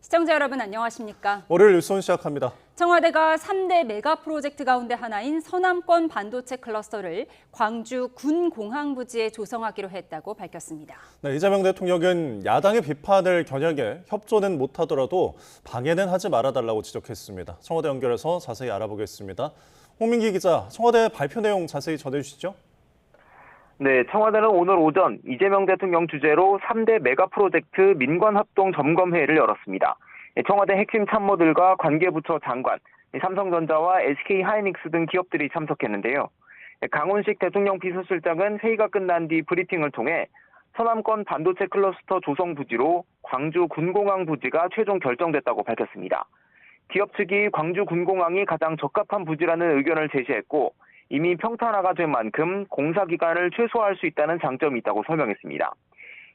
시청자 여러분 안녕하십니까? 월요일 뉴스온 시작합니다. 청와대가 3대 메가 프로젝트 가운데 하나인 서남권 반도체 클러스터를 광주 군공항부지에 조성하기로 했다고 밝혔습니다. 네, 이재명 대통령은 야당의 비판을 겨냥해 협조는 못하더라도 방해는 하지 말아달라고 지적했습니다. 청와대 연결해서 자세히 알아보겠습니다. 홍민기 기자, 청와대 발표 내용 자세히 전해주시죠. 네, 청와대는 오늘 오전 이재명 대통령 주재로 3대 메가 프로젝트 민관합동 점검회의를 열었습니다. 청와대 핵심 참모들과 관계부처 장관, 삼성전자와 SK하이닉스 등 기업들이 참석했는데요. 강훈식 대통령 비서실장은 회의가 끝난 뒤 브리핑을 통해 서남권 반도체 클러스터 조성 부지로 광주 군공항 부지가 최종 결정됐다고 밝혔습니다. 기업 측이 광주 군공항이 가장 적합한 부지라는 의견을 제시했고 이미 평탄화가 된 만큼 공사 기간을 최소화할 수 있다는 장점이 있다고 설명했습니다.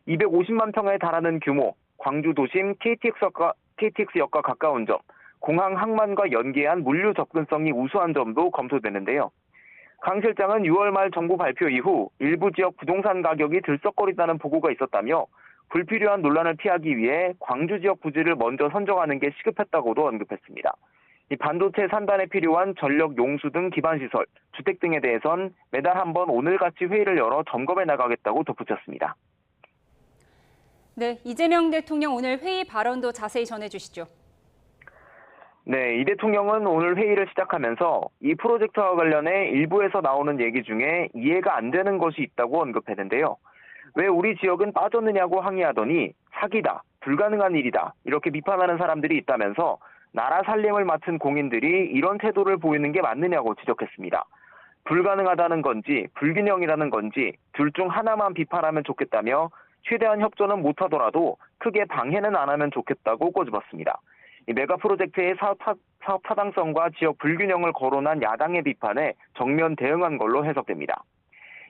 250만 평에 달하는 규모, 광주 도심 KTX역과 가까운 점, 공항 항만과 연계한 물류 접근성이 우수한 점도 검토되는데요. 강 실장은 6월 말 정부 발표 이후 일부 지역 부동산 가격이 들썩거린다는 보고가 있었다며 불필요한 논란을 피하기 위해 광주 지역 부지를 먼저 선정하는 게 시급했다고도 언급했습니다. 이 반도체 산단에 필요한 전력 용수 등 기반시설, 주택 등에 대해선 매달 한 번 오늘같이 회의를 열어 점검해 나가겠다고 덧붙였습니다. 네, 이재명 대통령 오늘 회의 발언도 자세히 전해주시죠. 네, 이 대통령은 오늘 회의를 시작하면서 이 프로젝트와 관련해 일부에서 나오는 얘기 중에 이해가 안 되는 것이 있다고 언급했는데요. 왜 우리 지역은 빠졌느냐고 항의하더니 사기다, 불가능한 일이다 이렇게 비판하는 사람들이 있다면서 나라 살림을 맡은 공인들이 이런 태도를 보이는 게 맞느냐고 지적했습니다. 불가능하다는 건지 불균형이라는 건지 둘 중 하나만 비판하면 좋겠다며 최대한 협조는 못하더라도 크게 방해는 안 하면 좋겠다고 꼬집었습니다. 이 메가 프로젝트의 사업 타당성과 지역 불균형을 거론한 야당의 비판에 정면 대응한 걸로 해석됩니다.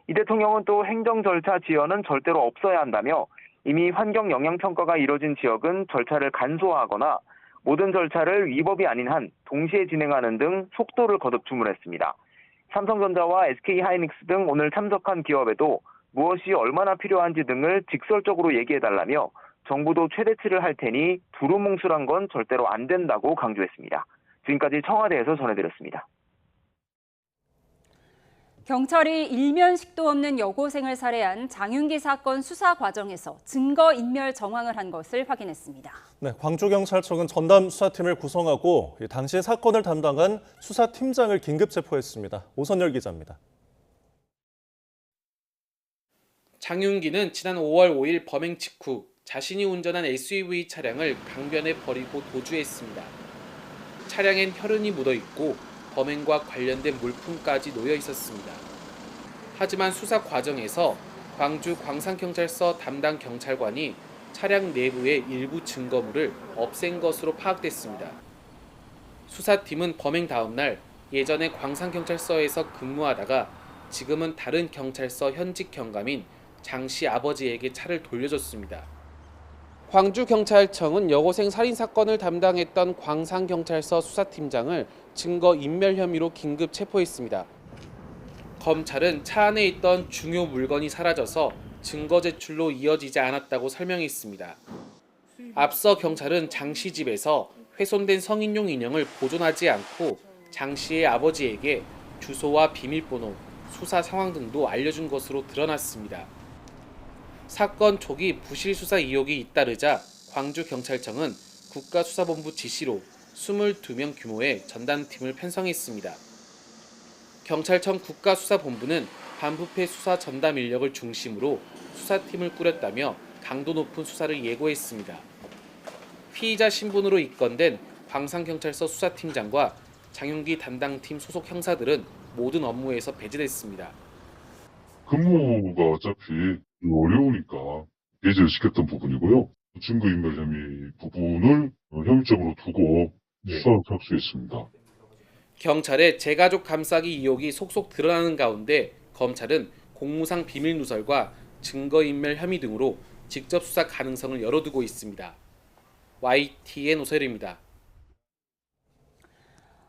이 대통령은 또 행정 절차 지연은 절대로 없어야 한다며 이미 환경 영향 평가가 이뤄진 지역은 절차를 간소화하거나 모든 절차를 위법이 아닌 한 동시에 진행하는 등 속도를 거듭 주문했습니다. 삼성전자와 SK하이닉스 등 오늘 참석한 기업에도 무엇이 얼마나 필요한지 등을 직설적으로 얘기해달라며 정부도 최대치를 할 테니 두루뭉술한 건 절대로 안 된다고 강조했습니다. 지금까지 청와대에서 전해드렸습니다. 경찰이 일면식도 없는 여고생을 살해한 장윤기 사건 수사 과정에서 증거인멸 정황을 한 것을 확인했습니다. 네, 광주경찰청은 전담 수사팀을 구성하고 당시 사건을 담당한 수사팀장을 긴급 체포했습니다. 오선열 기자입니다. 장윤기는 지난 5월 5일 범행 직후 자신이 운전한 SUV 차량을 강변에 버리고 도주했습니다. 차량엔 혈흔이 묻어있고 범행과 관련된 물품까지 놓여 있었습니다. 하지만 수사 과정에서 광주 광산경찰서 담당 경찰관이 차량 내부의 일부 증거물을 없앤 것으로 파악됐습니다. 수사팀은 범행 다음 날 예전에 광산경찰서에서 근무하다가 지금은 다른 경찰서 현직 경감인 장 씨 아버지에게 차를 돌려줬습니다. 광주경찰청은 여고생 살인사건을 담당했던 광산경찰서 수사팀장을 증거인멸 혐의로 긴급 체포했습니다. 검찰은 차 안에 있던 중요 물건이 사라져서 증거 제출로 이어지지 않았다고 설명했습니다. 앞서 경찰은 장 씨 집에서 훼손된 성인용 인형을 보존하지 않고 장 씨의 아버지에게 주소와 비밀번호, 수사 상황 등도 알려준 것으로 드러났습니다. 사건 초기 부실 수사 의혹이 잇따르자 광주경찰청은 국가수사본부 지시로 22명 규모의 전담팀을 편성했습니다. 경찰청 국가수사본부는 반부패 수사 전담 인력을 중심으로 수사팀을 꾸렸다며 강도 높은 수사를 예고했습니다. 피의자 신분으로 입건된 광산경찰서 수사팀장과 장윤기 담당팀 소속 형사들은 모든 업무에서 배제됐습니다. 근무가 어차피 어려우니까 배제를 시켰던 부분이고요. 증거인멸 혐의 부분을 혐의점으로 두고 수사를 착수했습니다. 경찰의 제가족 감싸기 의혹이 속속 드러나는 가운데 검찰은 공무상 비밀 누설과 증거인멸 혐의 등으로 직접 수사 가능성을 열어두고 있습니다. YTN 오세일입니다.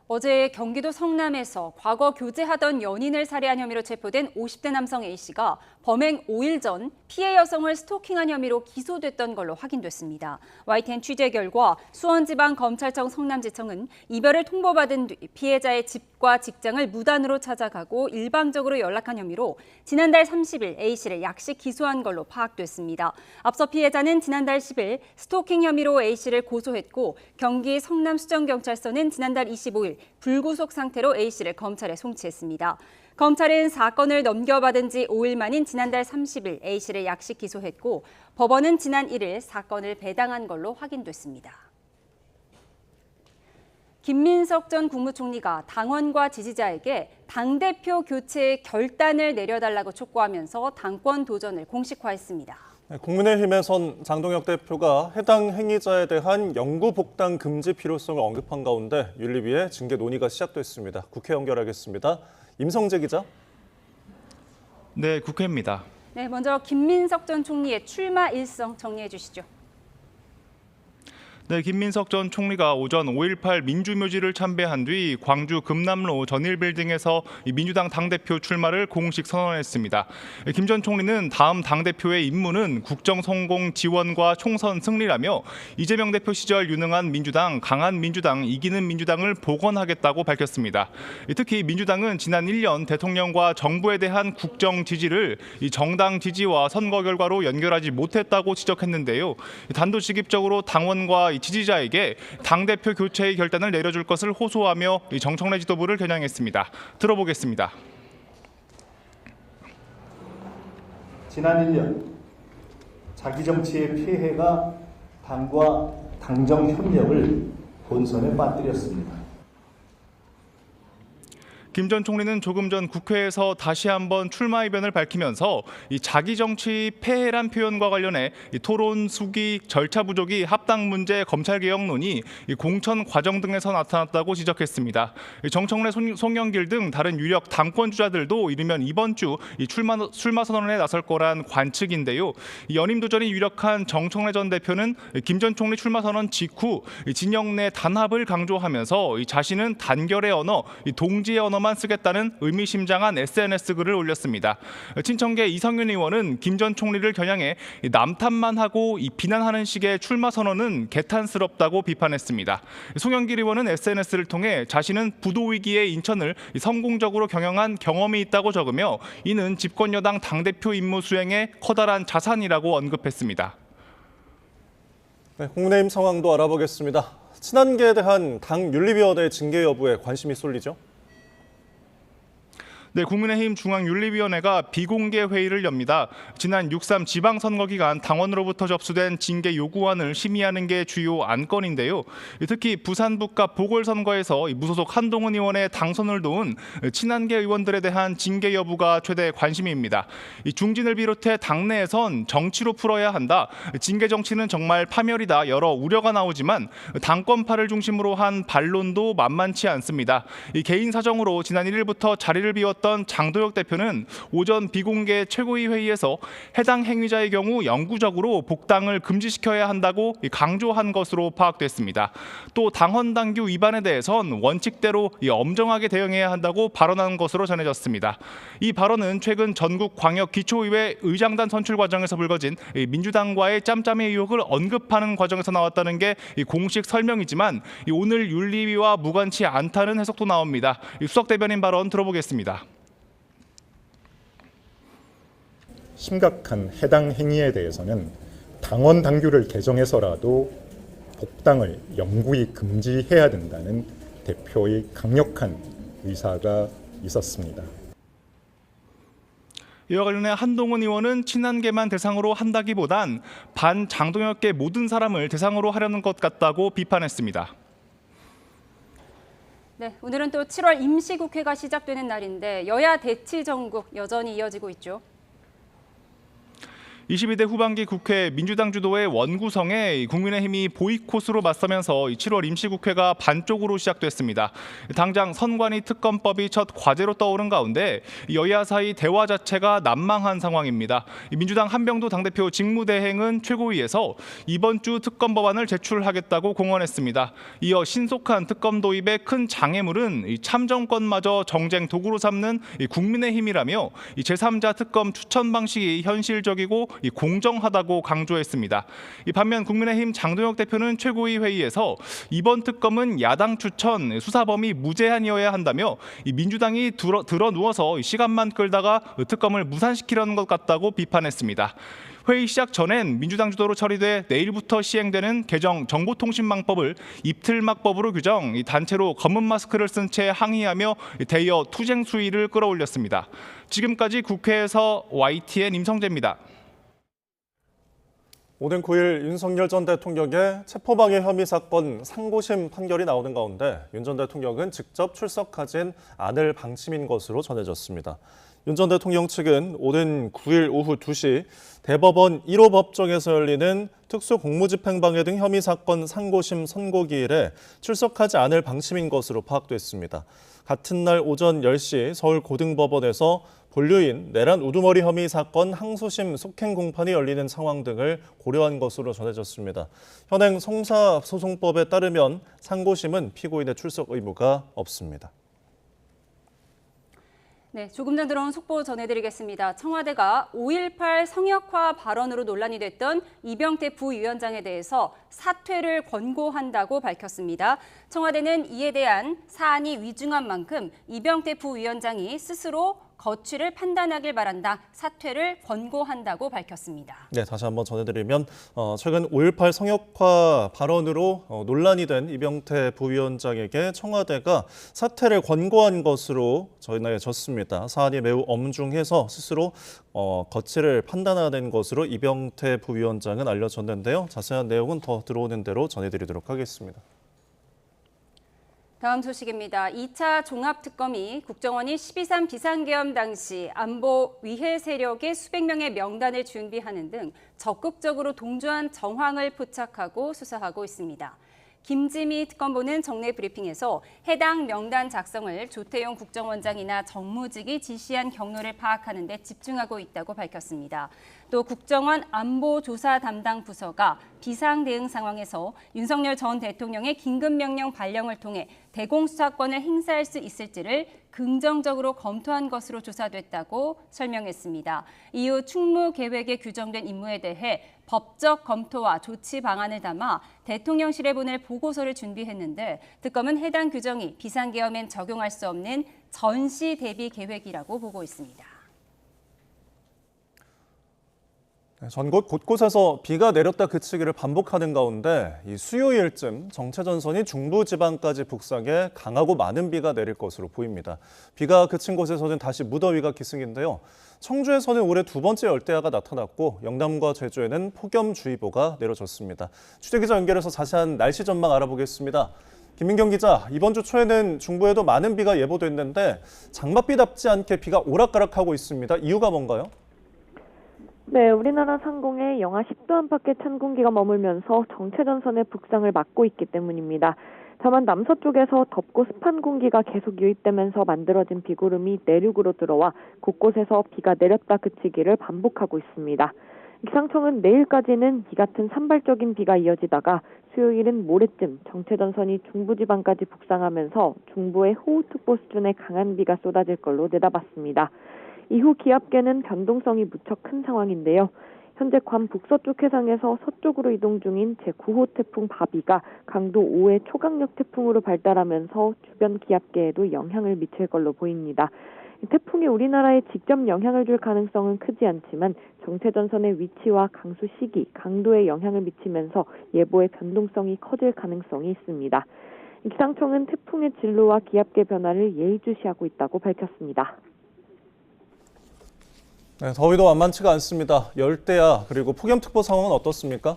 어제 경기도 성남에서 과거 교제하던 연인을 살해한 혐의로 체포된 50대 남성 A씨가 범행 5일 전 피해 여성을 스토킹한 혐의로 기소됐던 걸로 확인됐습니다. YTN 취재 결과 수원지방검찰청 성남지청은 이별을 통보받은 뒤 피해자의 집과 직장을 무단으로 찾아가고 일방적으로 연락한 혐의로 지난달 30일 A씨를 약식 기소한 걸로 파악됐습니다. 앞서 피해자는 지난달 10일 스토킹 혐의로 A씨를 고소했고 경기 성남수정경찰서는 지난달 25일 불구속 상태로 A씨를 검찰에 송치했습니다. 검찰은 사건을 넘겨받은 지 5일 만인 지난달 30일 A씨를 약식 기소했고 법원은 지난 1일 사건을 배당한 걸로 확인됐습니다. 김민석 전 국무총리가 당원과 지지자에게 당대표 교체 결단을 내려달라고 촉구하면서 당권 도전을 공식화했습니다. 국민의힘에선 장동혁 대표가 해당 행위자에 대한 영구 복당 금지 필요성을 언급한 가운데 윤리위의 징계 논의가 시작됐습니다. 국회 연결하겠습니다. 임성재 기자. 네, 국회입니다. 네, 먼저 김민석 전 총리의 출마 일정 정리해 주시죠. 네, 김민석 전 총리가 오전 5.18 민주묘지를 참배한 뒤 광주 금남로 전일빌딩에서 민주당 당대표 출마를 공식 선언했습니다. 김 전 총리는 다음 당대표의 임무는 국정 성공 지원과 총선 승리라며 이재명 대표 시절 유능한 민주당, 강한 민주당, 이기는 민주당을 복원하겠다고 밝혔습니다. 특히 민주당은 지난 1년 대통령과 정부에 대한 국정 지지를 정당 지지와 선거 결과로 연결하지 못했다고 지적했는데요. 단도직입적으로 당원과 지지자에게 당대표 교체의 결단을 내려줄 것을 호소하며 정청래 지도부를 겨냥했습니다. 들어보겠습니다. 지난 1년 자기 정치의 폐해가 당과 당정 협력을 본선에 빠뜨렸습니다. 김 전 총리는 조금 전 국회에서 다시 한번 출마 의견을 밝히면서 이 자기 정치 폐해란 표현과 관련해 이 토론 수기 절차 부족이 합당 문제 검찰개혁론이 이 공천 과정 등에서 나타났다고 지적했습니다. 정청래 송영길 등 다른 유력 당권 주자들도 이르면 이번 주 이 출마 선언에 나설 거란 관측인데요. 연임 도전이 유력한 정청래 전 대표는 김 전 총리 출마 선언 직후 진영 내 단합을 강조하면서 이 자신은 단결의 언어, 동지의 언어만 쓰겠다는 의미심장한 SNS 글을 올렸습니다. 친청계 이성윤 의원은 김 전 총리를 겨냥해 남탓만 하고 비난하는 식의 출마 선언은 개탄스럽다고 비판했습니다. 송영길 의원은 SNS를 통해 자신은 부도 위기의 인천을 성공적으로 경영한 경험이 있다고 적으며 이는 집권 여당 당대표 임무 수행에 커다란 자산이라고 언급했습니다. 네, 국민의힘 상황도 알아보겠습니다. 친한계에 대한 당 윤리위원회 징계 여부에 관심이 쏠리죠. 네, 국민의힘 중앙윤리위원회가 비공개 회의를 엽니다. 지난 6.3 지방선거 기간 당원으로부터 접수된 징계 요구안을 심의하는 게 주요 안건인데요. 특히 부산북과 보궐선거에서 무소속 한동훈 의원의 당선을 도운 친한계 의원들에 대한 징계 여부가 최대 관심입니다. 중진을 비롯해 당내에선 정치로 풀어야 한다. 징계 정치는 정말 파멸이다. 여러 우려가 나오지만 당권파를 중심으로 한 반론도 만만치 않습니다. 개인 사정으로 지난 1일부터 자리를 비웠던 장도혁 대표는 오전 비공개 최고위 회의에서 해당 행위자의 경우 영구적으로 복당을 금지시켜야 한다고 강조한 것으로 파악됐습니다. 또 당헌 당규 위반에 대해선 원칙대로 엄정하게 대응해야 한다고 발언한 것으로 전해졌습니다. 이 발언은 최근 전국 광역 기초의회 의장단 선출 과정에서 불거진 민주당과의 짬짬이 의혹을 언급하는 과정에서 나왔다는 게 공식 설명이지만 오늘 윤리위와 무관치 않다는 해석도 나옵니다. 수석 대변인 발언 들어보겠습니다. 심각한 해당 행위에 대해서는 당원 당규를 개정해서라도 복당을 영구히 금지해야 된다는 대표의 강력한 의사가 있었습니다. 이와 관련해 한동훈 의원은 친한계만 대상으로 한다기보단 반 장동혁계 모든 사람을 대상으로 하려는 것 같다고 비판했습니다. 네, 오늘은 또 7월 임시국회가 시작되는 날인데 여야 대치 전국 여전히 이어지고 있죠. 22대 후반기 국회 민주당 주도의 원구성에 국민의힘이 보이콧으로 맞서면서 7월 임시국회가 반쪽으로 시작됐습니다. 당장 선관위 특검법이 첫 과제로 떠오른 가운데 여야 사이 대화 자체가 난망한 상황입니다. 민주당 한병도 당대표 직무대행은 최고위에서 이번 주 특검 법안을 제출하겠다고 공언했습니다. 이어 신속한 특검 도입의 큰 장애물은 참정권마저 정쟁 도구로 삼는 국민의힘이라며 제3자 특검 추천 방식이 현실적이고 공정하다고 강조했습니다. 반면 국민의힘 장동혁 대표는 최고위 회의에서 이번 특검은 야당 추천, 수사 범위 무제한이어야 한다며 민주당이 들어 누워서 시간만 끌다가 특검을 무산시키려는 것 같다고 비판했습니다. 회의 시작 전엔 민주당 주도로 처리돼 내일부터 시행되는 개정 정보통신망법을 입틀막법으로 규정, 단체로 검은 마스크를 쓴 채 항의하며 대여 투쟁 수위를 끌어올렸습니다. 지금까지 국회에서 YTN 임성재입니다. 오는 9일 윤석열 전 대통령의 체포방해 혐의 사건 상고심 판결이 나오는 가운데 윤 전 대통령은 직접 출석하진 않을 방침인 것으로 전해졌습니다. 윤 전 대통령 측은 오는 9일 오후 2시 대법원 1호 법정에서 열리는 특수공무집행방해 등 혐의 사건 상고심 선고기일에 출석하지 않을 방침인 것으로 파악됐습니다. 같은 날 오전 10시 서울고등법원에서 본류인 내란 우두머리 혐의 사건 항소심 속행 공판이 열리는 상황 등을 고려한 것으로 전해졌습니다. 현행 형사소송법에 따르면 상고심은 피고인의 출석 의무가 없습니다. 네, 조금 전 들어온 속보 전해드리겠습니다. 청와대가 5.18 성역화 발언으로 논란이 됐던 이병태 부위원장에 대해서 사퇴를 권고한다고 밝혔습니다. 청와대는 이에 대한 사안이 위중한 만큼 이병태 부위원장이 스스로 거취를 판단하길 바란다. 사퇴를 권고한다고 밝혔습니다. 네, 다시 한번 전해드리면 최근 5.18 성역화 발언으로 논란이 된 이병태 부위원장에게 청와대가 사퇴를 권고한 것으로 전해졌습니다. 사안이 매우 엄중해서 스스로 거취를 판단하는 것으로 이병태 부위원장은 알려졌는데요. 자세한 내용은 더 들어오는 대로 전해드리도록 하겠습니다. 다음 소식입니다. 2차 종합특검이 국정원이 12.3 비상계엄 당시 안보 위해 세력의 수백 명의 명단을 준비하는 등 적극적으로 동조한 정황을 포착하고 수사하고 있습니다. 김지미 특검보는 정례 브리핑에서 해당 명단 작성을 조태용 국정원장이나 정무직이 지시한 경로를 파악하는 데 집중하고 있다고 밝혔습니다. 또 국정원 안보조사 담당 부서가 비상대응 상황에서 윤석열 전 대통령의 긴급명령 발령을 통해 대공수사권을 행사할 수 있을지를 긍정적으로 검토한 것으로 조사됐다고 설명했습니다. 이후 충무 계획에 규정된 임무에 대해 법적 검토와 조치 방안을 담아 대통령실에 보낼 보고서를 준비했는데 특검은 해당 규정이 비상계엄엔 적용할 수 없는 전시 대비 계획이라고 보고 있습니다. 전국 곳곳에서 비가 내렸다 그치기를 반복하는 가운데 이 수요일쯤 정체전선이 중부지방까지 북상해 강하고 많은 비가 내릴 것으로 보입니다. 비가 그친 곳에서는 다시 무더위가 기승인데요. 청주에서는 올해 두 번째 열대야가 나타났고 영남과 제주에는 폭염주의보가 내려졌습니다. 취재기자 연결해서 자세한 날씨 전망 알아보겠습니다. 김민경 기자, 이번 주 초에는 중부에도 많은 비가 예보됐는데 장맛비답지 않게 비가 오락가락하고 있습니다. 이유가 뭔가요? 네, 우리나라 상공에 영하 10도 안팎의 찬 공기가 머물면서 정체전선의 북상을 막고 있기 때문입니다. 다만 남서쪽에서 덥고 습한 공기가 계속 유입되면서 만들어진 비구름이 내륙으로 들어와 곳곳에서 비가 내렸다 그치기를 반복하고 있습니다. 기상청은 내일까지는 이 같은 산발적인 비가 이어지다가 수요일은 모레쯤 정체전선이 중부지방까지 북상하면서 중부에 호우특보 수준의 강한 비가 쏟아질 걸로 내다봤습니다. 이후 기압계는 변동성이 무척 큰 상황인데요. 현재 괌 북서쪽 해상에서 서쪽으로 이동 중인 제9호 태풍 바비가 강도 5의 초강력 태풍으로 발달하면서 주변 기압계에도 영향을 미칠 걸로 보입니다. 태풍이 우리나라에 직접 영향을 줄 가능성은 크지 않지만 정체전선의 위치와 강수 시기, 강도에 영향을 미치면서 예보의 변동성이 커질 가능성이 있습니다. 기상청은 태풍의 진로와 기압계 변화를 예의주시하고 있다고 밝혔습니다. 네, 더위도 만만치가 않습니다. 열대야 그리고 폭염특보 상황은 어떻습니까?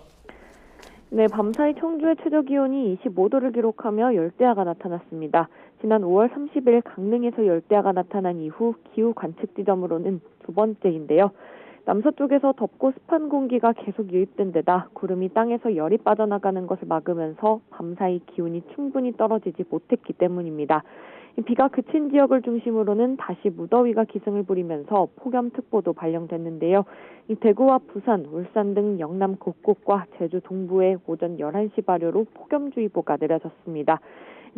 네, 밤사이 청주의 최저기온이 25도를 기록하며 열대야가 나타났습니다. 지난 5월 30일 강릉에서 열대야가 나타난 이후 기후 관측 지점으로는 두 번째인데요. 남서쪽에서 덥고 습한 공기가 계속 유입된 데다 구름이 땅에서 열이 빠져나가는 것을 막으면서 밤사이 기온이 충분히 떨어지지 못했기 때문입니다. 비가 그친 지역을 중심으로는 다시 무더위가 기승을 부리면서 폭염특보도 발령됐는데요. 대구와 부산, 울산 등 영남 곳곳과 제주 동부에 오전 11시 발효로 폭염주의보가 내려졌습니다.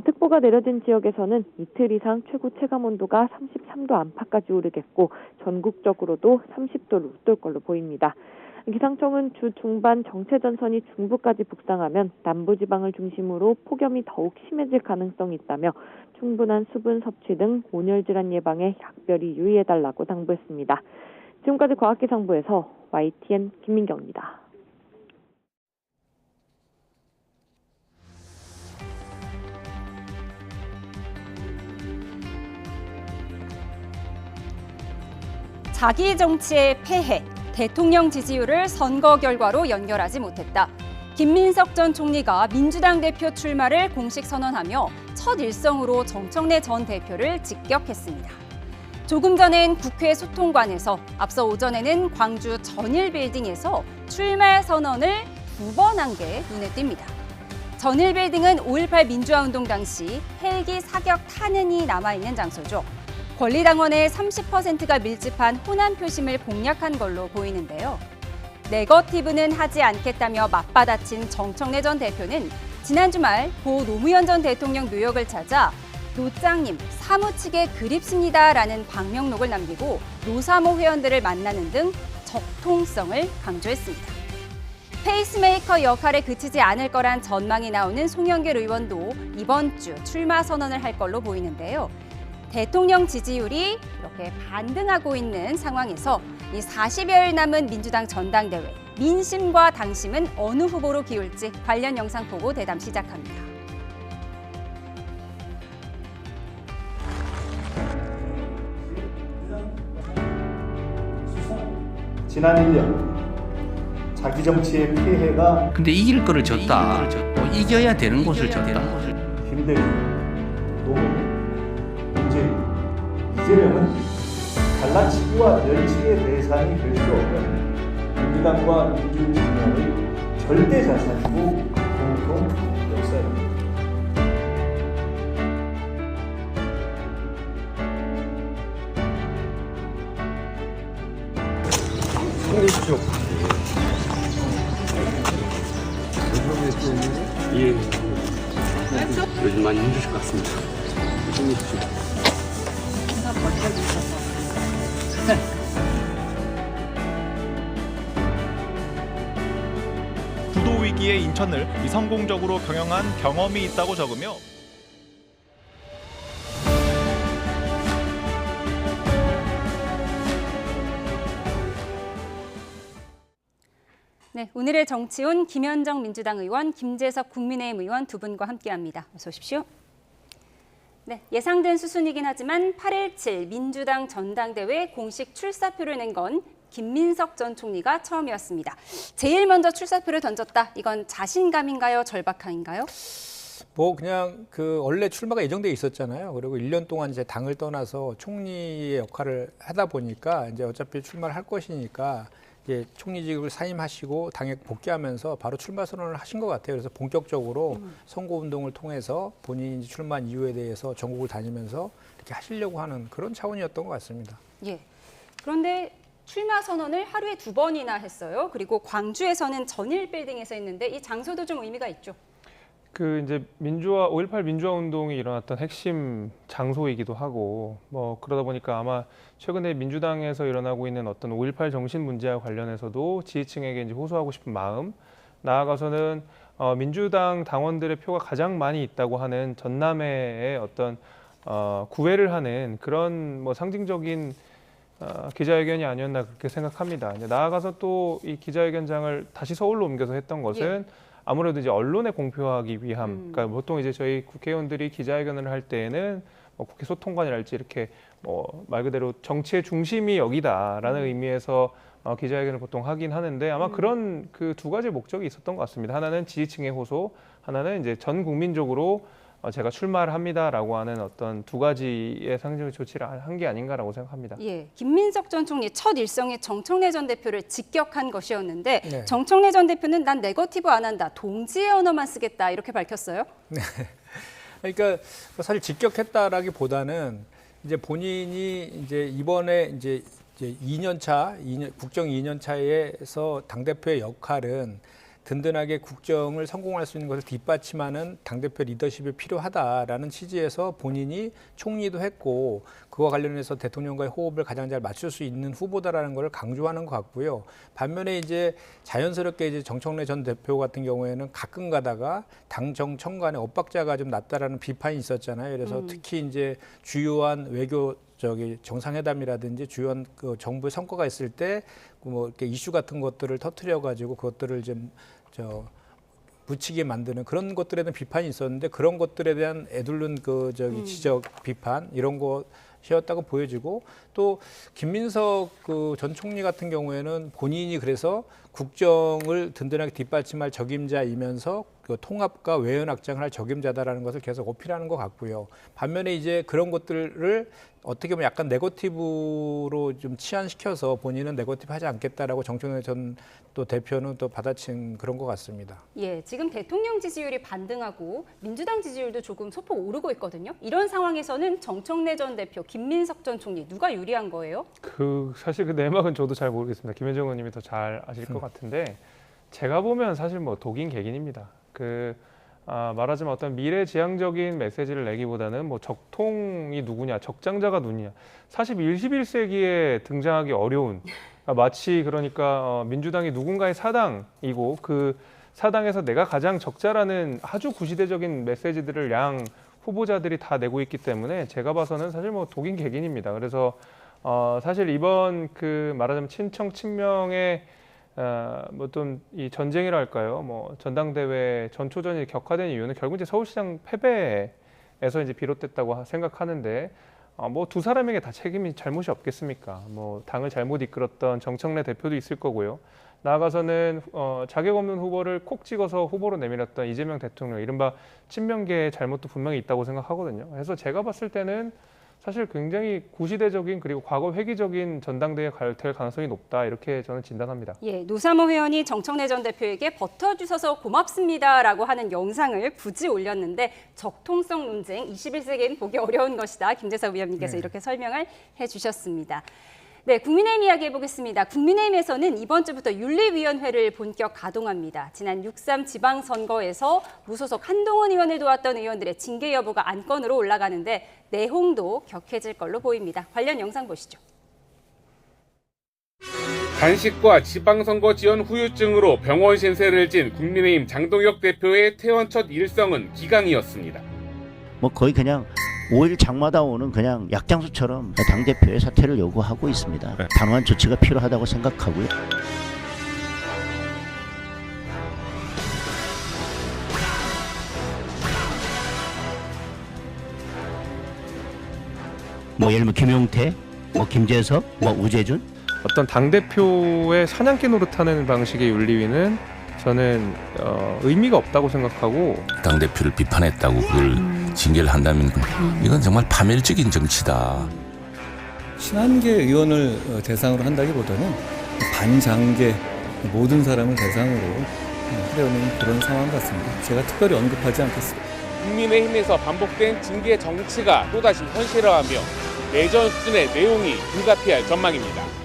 특보가 내려진 지역에서는 이틀 이상 최고 체감온도가 33도 안팎까지 오르겠고 전국적으로도 30도를 웃돌 걸로 보입니다. 기상청은 주 중반 정체전선이 중부까지 북상하면 남부지방을 중심으로 폭염이 더욱 심해질 가능성이 있다며 충분한 수분 섭취 등 온열질환 예방에 각별히 유의해달라고 당부했습니다. 지금까지 과학기상부에서 YTN 김민경입니다. 자기 정치의 폐해, 대통령 지지율을 선거 결과로 연결하지 못했다. 김민석 전 총리가 민주당 대표 출마를 공식 선언하며 첫 일성으로 정청래 전 대표를 직격했습니다. 조금 전엔 국회 소통관에서, 앞서 오전에는 광주 전일빌딩에서 출마 선언을 2번 한 게 눈에 띕니다. 전일빌딩은 5.18 민주화운동 당시 헬기 사격 탄흔이 남아있는 장소죠. 권리당원의 30%가 밀집한 호남 표심을 공략한 걸로 보이는데요. 네거티브는 하지 않겠다며 맞받아친 정청래 전 대표는 지난 주말 고 노무현 전 대통령 묘역을 찾아 노장님 사무치게 그립습니다라는 방명록을 남기고 노사모 회원들을 만나는 등 적통성을 강조했습니다. 페이스메이커 역할에 그치지 않을 거란 전망이 나오는 송영길 의원도 이번 주 출마 선언을 할 걸로 보이는데요. 대통령 지지율이 이렇게 반등하고 있는 상황에서 이 40여일 남은 민주당 전당대회, 민심과 당심은 어느 후보로 기울지 관련 영상 보고 대담 시작합니다. 지난 1년 자기 정치의 폐해가 근데 이길 거를 졌다. 이겨야 되는 곳을 졌다. 김대중, 노무현, 문재인, 이재명은 갈라치기와 멸치의 대상이 될 수 없는 민주당과 민주진영의 절대 자산이고 공통 역사입니다. 예. 요즘 많이 힘드실 것 같습니다. 힘내십시오. 구도 위기의 인천을 성공적으로 경영한 경험이 있다고 적으며 네, 오늘의 정치온 김현정 민주당 의원, 김재석 국민의힘 의원 두 분과 함께합니다. 어서 오십시오. 네, 예상된 수순이긴 하지만 8.17 민주당 전당대회 공식 출사표를 낸 건 김민석 전 총리가 처음이었습니다. 제일 먼저 출사표를 던졌다. 이건 자신감인가요? 절박함인가요? 뭐 그냥 원래 출마가 예정돼 있었잖아요. 그리고 1년 동안 이제 당을 떠나서 총리의 역할을 하다 보니까 이제 어차피 출마를 할 것이니까 이제 총리직을 사임하시고 당에 복귀하면서 바로 출마 선언을 하신 것 같아요. 그래서 본격적으로 선거운동을 통해서 본인이 출마한 이유에 대해서 전국을 다니면서 이렇게 하시려고 하는 그런 차원이었던 것 같습니다. 예. 그런데 출마 선언을 하루에 2번이나 했어요. 그리고 광주에서는 전일빌딩에서 했는데 이 장소도 좀 의미가 있죠. 이제 5.18 민주화 운동이 일어났던 핵심 장소이기도 하고 그러다 보니까 아마 최근에 민주당에서 일어나고 있는 어떤 5.18 정신 문제와 관련해서도 지지층에게 이제 호소하고 싶은 마음, 나아가서는 민주당 당원들의 표가 가장 많이 있다고 하는 전남회의 어떤 구애를 하는 그런 상징적인 기자회견이 아니었나 그렇게 생각합니다. 나아가서 또 이 기자회견장을 다시 서울로 옮겨서 했던 것은 아무래도 이제 언론에 공표하기 위함. 그러니까 보통 이제 저희 국회의원들이 기자회견을 할 때에는 국회 소통관이랄지 이렇게 말 그대로 정치의 중심이 여기다라는 의미에서 기자회견을 보통 하긴 하는데 아마 그런 그 두 가지 목적이 있었던 것 같습니다. 하나는 지지층의 호소, 하나는 이제 전 국민적으로 제가 출마를 합니다라고 하는 어떤 두 가지의 상징적 조치를 한 게 아닌가라고 생각합니다. 예, 김민석 전 총리 첫 일성이 정청래 전 대표를 직격한 것이었는데 네. 정청래 전 대표는 난 네거티브 안 한다, 동지의 언어만 쓰겠다 이렇게 밝혔어요. 그러니까 사실 직격했다라기보다는 이제 본인이 이제 이번에 이제 2년차 국정 2년차에서 당 대표의 역할은 든든하게 국정을 성공할 수 있는 것을 뒷받침하는 당대표 리더십이 필요하다라는 취지에서 본인이 총리도 했고 그와 관련해서 대통령과의 호흡을 가장 잘 맞출 수 있는 후보다라는 것을 강조하는 것 같고요. 반면에 이제 자연스럽게 이제 정청래 전 대표 같은 경우에는 가끔 가다가 당정청 간의 엇박자가 좀 났다라는 비판이 있었잖아요. 그래서 특히 이제 주요한 외교 정상회담이라든지 주요한 그 정부의 성과가 있을 때 뭐 이렇게 이슈 같은 것들을 터뜨려 가지고 그것들을 좀 붙이게 만드는 그런 것들에 대한 비판이 있었는데 그런 것들에 대한 애둘른 지적 비판 이런 것이었다고 보여지고 또 김민석 그 전 총리 같은 경우에는 본인이 그래서 국정을 든든하게 뒷받침할 적임자이면서 그 통합과 외연 확장을 할 적임자다라는 것을 계속 어필하는 것 같고요. 반면에 이제 그런 것들을 어떻게 보면 약간 네거티브로 좀 치환시켜서 본인은 네거티브 하지 않겠다라고 정청래 전 또 대표는 또 받아친 그런 것 같습니다. 예, 지금 대통령 지지율이 반등하고 민주당 지지율도 조금 소폭 오르고 있거든요. 이런 상황에서는 정청래 전 대표, 김민석 전 총리 누가 유리한 거예요? 사실 그 내막은 저도 잘 모르겠습니다. 김현정 의원님이 더 잘 아실 것 같은데 제가 보면 사실 뭐 독인 개긴입니다. 말하자면 어떤 미래지향적인 메시지를 내기보다는 뭐 적통이 누구냐, 적장자가 누구냐. 사실 21세기에 등장하기 어려운 마치 그러니까 민주당이 누군가의 사당이고 그 사당에서 내가 가장 적자라는 아주 구시대적인 메시지들을 양 후보자들이 다 내고 있기 때문에 제가 봐서는 사실 뭐 독인 개긴입니다. 그래서 사실 이번 그 말하자면 친청 친명의 뭐 좀 이 전쟁이랄까요, 뭐 전당대회 전초전이 격화된 이유는 결국 이제 서울시장 패배에서 이제 비롯됐다고 생각하는데 뭐 두 사람에게 다 책임이 잘못이 없겠습니까? 뭐 당을 잘못 이끌었던 정청래 대표도 있을 거고요. 나아가서는 자격 없는 후보를 콕 찍어서 후보로 내밀었던 이재명 대통령, 이른바 친명계의 잘못도 분명히 있다고 생각하거든요. 그래서 제가 봤을 때는 사실 굉장히 구시대적인 그리고 과거 회기적인 전당대회에 될 가능성이 높다 이렇게 저는 진단합니다. 예, 노사모 회원이 정청래 전 대표에게 버텨주셔서 고맙습니다라고 하는 영상을 굳이 올렸는데 적통성 논쟁 21세기엔 보기 어려운 것이다. 김재섭 위원님께서 이렇게 설명을 해주셨습니다. 네, 국민의힘 이야기 해보겠습니다. 국민의힘에서는 이번 주부터 윤리위원회를 본격 가동합니다. 지난 6.3 지방선거에서 무소속 한동훈 의원을 도왔던 의원들의 징계 여부가 안건으로 올라가는데 내홍도 격해질 걸로 보입니다. 관련 영상 보시죠. 단식과 지방선거 지원 후유증으로 병원 신세를 진 국민의힘 장동혁 대표의 퇴원 첫 일성은 기강이었습니다. 뭐 거의 그냥 5일 장마다 오는 그냥 약장수처럼 당대표의 사퇴를 요구하고 있습니다. 단호한 조치가 필요하다고 생각하고요. 뭐 예를 들면 김용태, 뭐 김재섭, 뭐 우재준. 어떤 당대표의 사냥개 노릇하는 방식의 윤리위는 저는 의미가 없다고 생각하고 당대표를 비판했다고 그걸 징계를 한다면 이건 정말 파멸적인 정치다. 친한계 의원을 대상으로 한다기보다는 반장계 모든 사람을 대상으로 하려는 그런 상황 같습니다. 제가 특별히 언급하지 않겠습니다. 국민의힘에서 반복된 징계 정치가 또다시 현실화하며 내전 수준의 내용이 불가피할 전망입니다.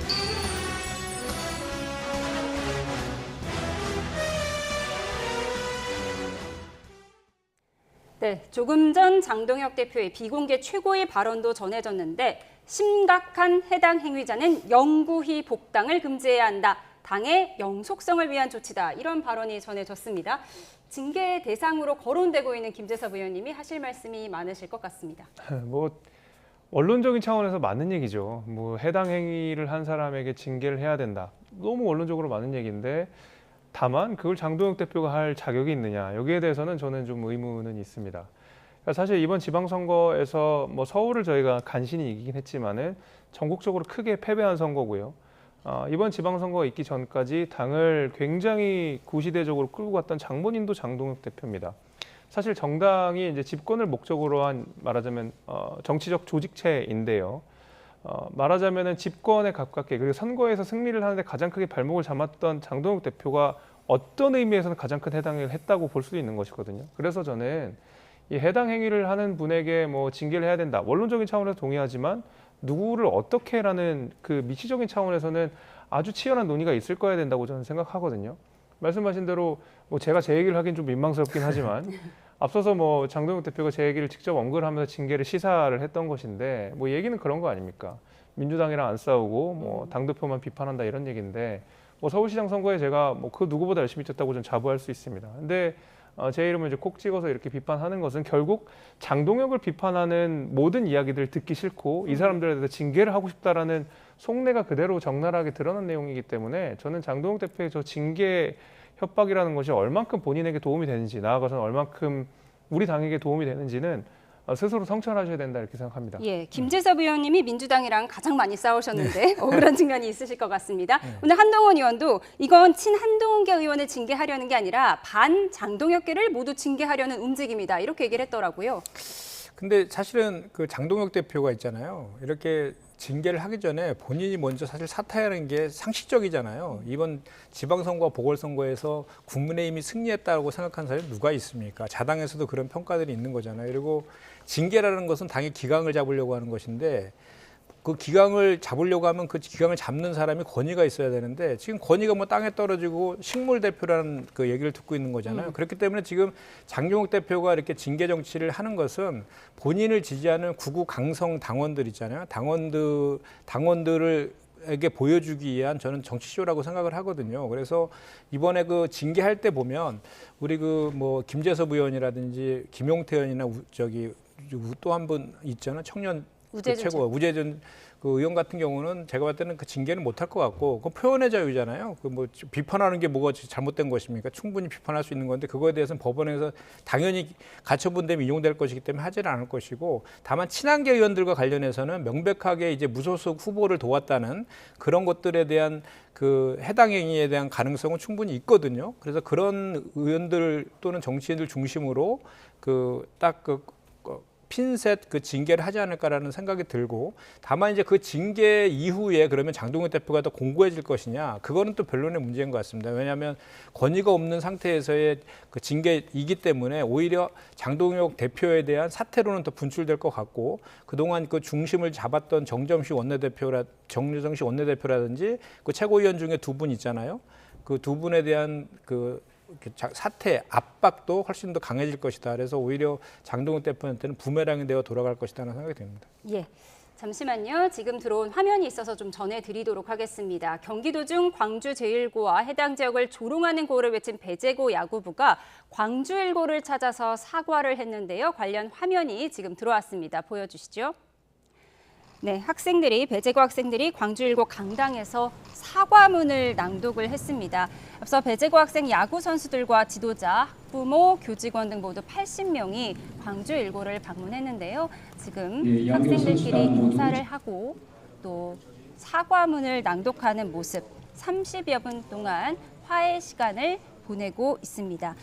네, 조금 전 장동혁 대표의 비공개 최고의 발언도 전해졌는데 심각한 해당 행위자는 영구히 복당을 금지해야 한다. 당의 영속성을 위한 조치다. 이런 발언이 전해졌습니다. 징계 대상으로 거론되고 있는 김재섭 의원님이 하실 말씀이 많으실 것 같습니다. 뭐 원론적인 차원에서 맞는 얘기죠. 뭐 해당 행위를 한 사람에게 징계를 해야 된다. 너무 원론적으로 맞는 얘기인데 다만 그걸 장동혁 대표가 할 자격이 있느냐, 여기에 대해서는 저는 좀 의문은 있습니다. 그러니까 사실 이번 지방선거에서 뭐 서울을 저희가 간신히 이기긴 했지만은 전국적으로 크게 패배한 선거고요. 이번 지방선거가 있기 전까지 당을 굉장히 구시대적으로 끌고 갔던 장본인도 장동혁 대표입니다. 사실 정당이 이제 집권을 목적으로 한 말하자면 정치적 조직체인데요. 말하자면은 집권에 가깝게 그리고 선거에서 승리를 하는데 가장 크게 발목을 잡았던 장동혁 대표가 어떤 의미에서는 가장 큰 해당을 했다고 볼 수도 있는 것이거든요. 그래서 저는 이 해당 행위를 하는 분에게 뭐 징계를 해야 된다. 원론적인 차원에서 동의하지만 누구를 어떻게라는 그 미시적인 차원에서는 아주 치열한 논의가 있을 거야 된다고 저는 생각하거든요. 말씀하신 대로 뭐 제가 제 얘기를 하긴 좀 민망스럽긴 하지만 앞서서 뭐 장동혁 대표가 제 얘기를 직접 언급을 하면서 징계를 시사를 했던 것인데 뭐 얘기는 그런 거 아닙니까? 민주당이랑 안 싸우고 뭐 당대표만 비판한다 이런 얘기인데 뭐 서울시장 선거에 제가 뭐 그 누구보다 열심히 뛰었다고 좀 자부할 수 있습니다. 근데 제 이름을 이제 콕 찍어서 이렇게 비판하는 것은 결국 장동혁을 비판하는 모든 이야기들을 듣기 싫고 이 사람들에 대해서 징계를 하고 싶다라는 속내가 그대로 적나라하게 드러난 내용이기 때문에 저는 장동혁 대표의 저 징계 협박이라는 것이 얼만큼 본인에게 도움이 되는지 나아가서는 얼만큼 우리 당에게 도움이 되는지는 스스로 성찰하셔야 된다 이렇게 생각합니다. 예, 김재섭 의원님이 민주당이랑 가장 많이 싸우셨는데 억울한 측면이 있으실 것 같습니다. 오늘 한동훈 의원도 이건 친한동훈계 의원을 징계하려는 게 아니라 반 장동혁계를 모두 징계하려는 움직임이다 이렇게 얘기를 했더라고요. 근데 사실은 그 장동혁 대표가 있잖아요. 이렇게 징계를 하기 전에 본인이 먼저 사실 사퇴하는 게 상식적이잖아요. 이번 지방선거 보궐선거에서 국민의힘이 승리했다고 생각하는 사람이 누가 있습니까? 자당에서도 그런 평가들이 있는 거잖아요. 그리고 징계라는 것은 당의 기강을 잡으려고 하는 것인데 그 기강을 잡으려고 하면 그 기강을 잡는 사람이 권위가 있어야 되는데 지금 권위가 뭐 땅에 떨어지고 식물 대표라는 그 얘기를 듣고 있는 거잖아요. 그렇기 때문에 지금 장동혁 대표가 이렇게 징계 정치를 하는 것은 본인을 지지하는 구구 강성 당원들 있잖아요. 당원들에게 보여주기 위한 저는 정치쇼라고 생각을 하거든요. 그래서 이번에 그 징계할 때 보면 우리 그 뭐 김재섭 의원이라든지 김용태 의원이나 또 한 분 있잖아요. 청년 우재준 그 의원 같은 경우는 제가 봤을 때는 그 징계는 못할 것 같고 그 표현의 자유잖아요. 그 뭐 비판하는 게 뭐가 잘못된 것입니까? 충분히 비판할 수 있는 건데 그거에 대해서는 법원에서 당연히 가처분 되면 이용될 것이기 때문에 하지는 않을 것이고 다만 친한계 의원들과 관련해서는 명백하게 이제 무소속 후보를 도왔다는 그런 것들에 대한 그 해당 행위에 대한 가능성은 충분히 있거든요. 그래서 그런 의원들 또는 정치인들 중심으로 핀셋 그 징계를 하지 않을까라는 생각이 들고 다만 이제 그 징계 이후에 그러면 장동혁 대표가 더 공고해질 것이냐 그거는 또 변론의 문제인 것 같습니다. 왜냐하면 권위가 없는 상태에서의 그 징계이기 때문에 오히려 장동혁 대표에 대한 사태로는 더 분출될 것 같고 그동안 그 중심을 잡았던 정정식 원내대표라든지 그 최고위원 중에 두 분 있잖아요. 그 두 분에 대한 그 사태 압박도 훨씬 더 강해질 것이다. 그래서 오히려 장동혁 대표한테는 부메랑이 되어 돌아갈 것이라는 생각이 듭니다. 예. 잠시만요. 지금 들어온 화면이 있어서 좀 전해드리도록 하겠습니다. 경기도 중 광주 제1고와 해당 지역을 조롱하는 구호를 외친 배제고 야구부가 광주 1고를 찾아서 사과를 했는데요. 관련 화면이 지금 들어왔습니다. 보여주시죠. 네, 배제고 학생들이 광주 1고 강당에서 사과문을 낭독을 했습니다. 앞서 배제고 학생 야구 선수들과 지도자, 학부모, 교직원 등 모두 80명이 광주 1고를 방문했는데요. 지금 학생들끼리 인사를 하고 또 사과문을 낭독하는 모습 30여 분 동안 화해 시간을 보내고 있습니다.